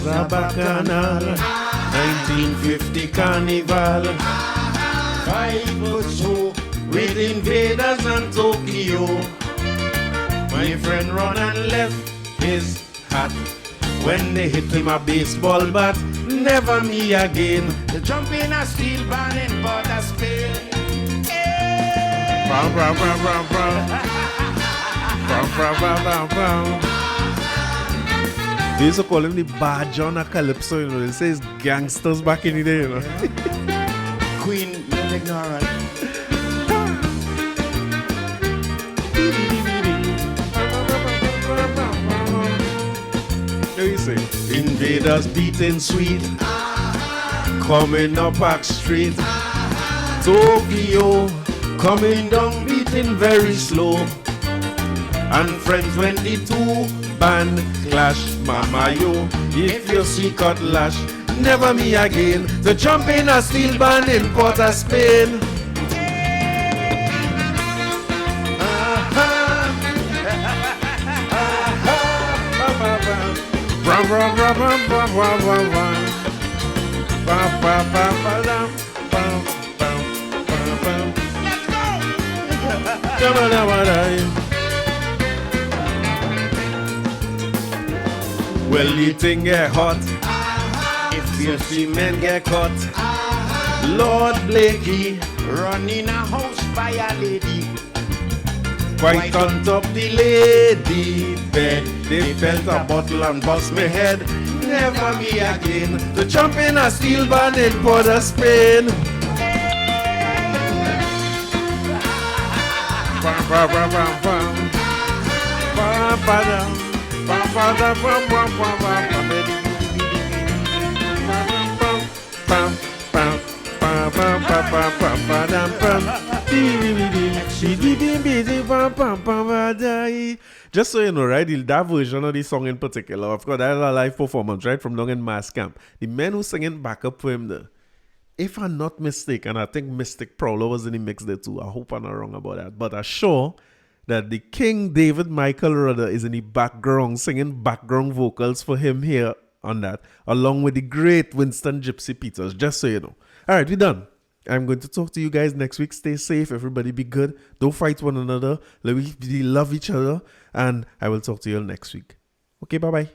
A bacchanal 1950 carnival, 5'2" with invaders and Tokyo. My friend run and left his hat when they hit him a baseball bat. Never me again. The jump in a steel band in Port of Spain. They used to call him the badge on a calypso, you know. They say it's gangsters back in the day, you know. Queen, you're ignorant. What you say? Invaders beating sweet, coming up Park Street. Tokyo, coming down beating very slow. And friends when the two band clash, mama yo, if you see cutlash, never me again. To jump in a steel band in Port of Spain. Well, the thing get hot if you see men get caught. Lord Blakey Running a house by a lady. right on top the lady bed. They felt a bottle and bust me head. Never me again to jump in a steel band in Port of Spain. Just so you know, right, that version of the song in particular, of course, that is a live performance, right, from down in Mass Camp. The men who singing backup for him there, if I'm not mistaken, I think Mystic Prowler was in the mix there too. I hope I'm not wrong about that. But I'm sure that the King David Michael Rudder is in the background, singing background vocals for him here on that, along with the great Winston Gypsy Peters, just so you know. All right, we're done. I'm going to talk to you guys next week. Stay safe. Everybody be good. Don't fight one another. We love each other. And I will talk to you all next week. Okay, bye-bye.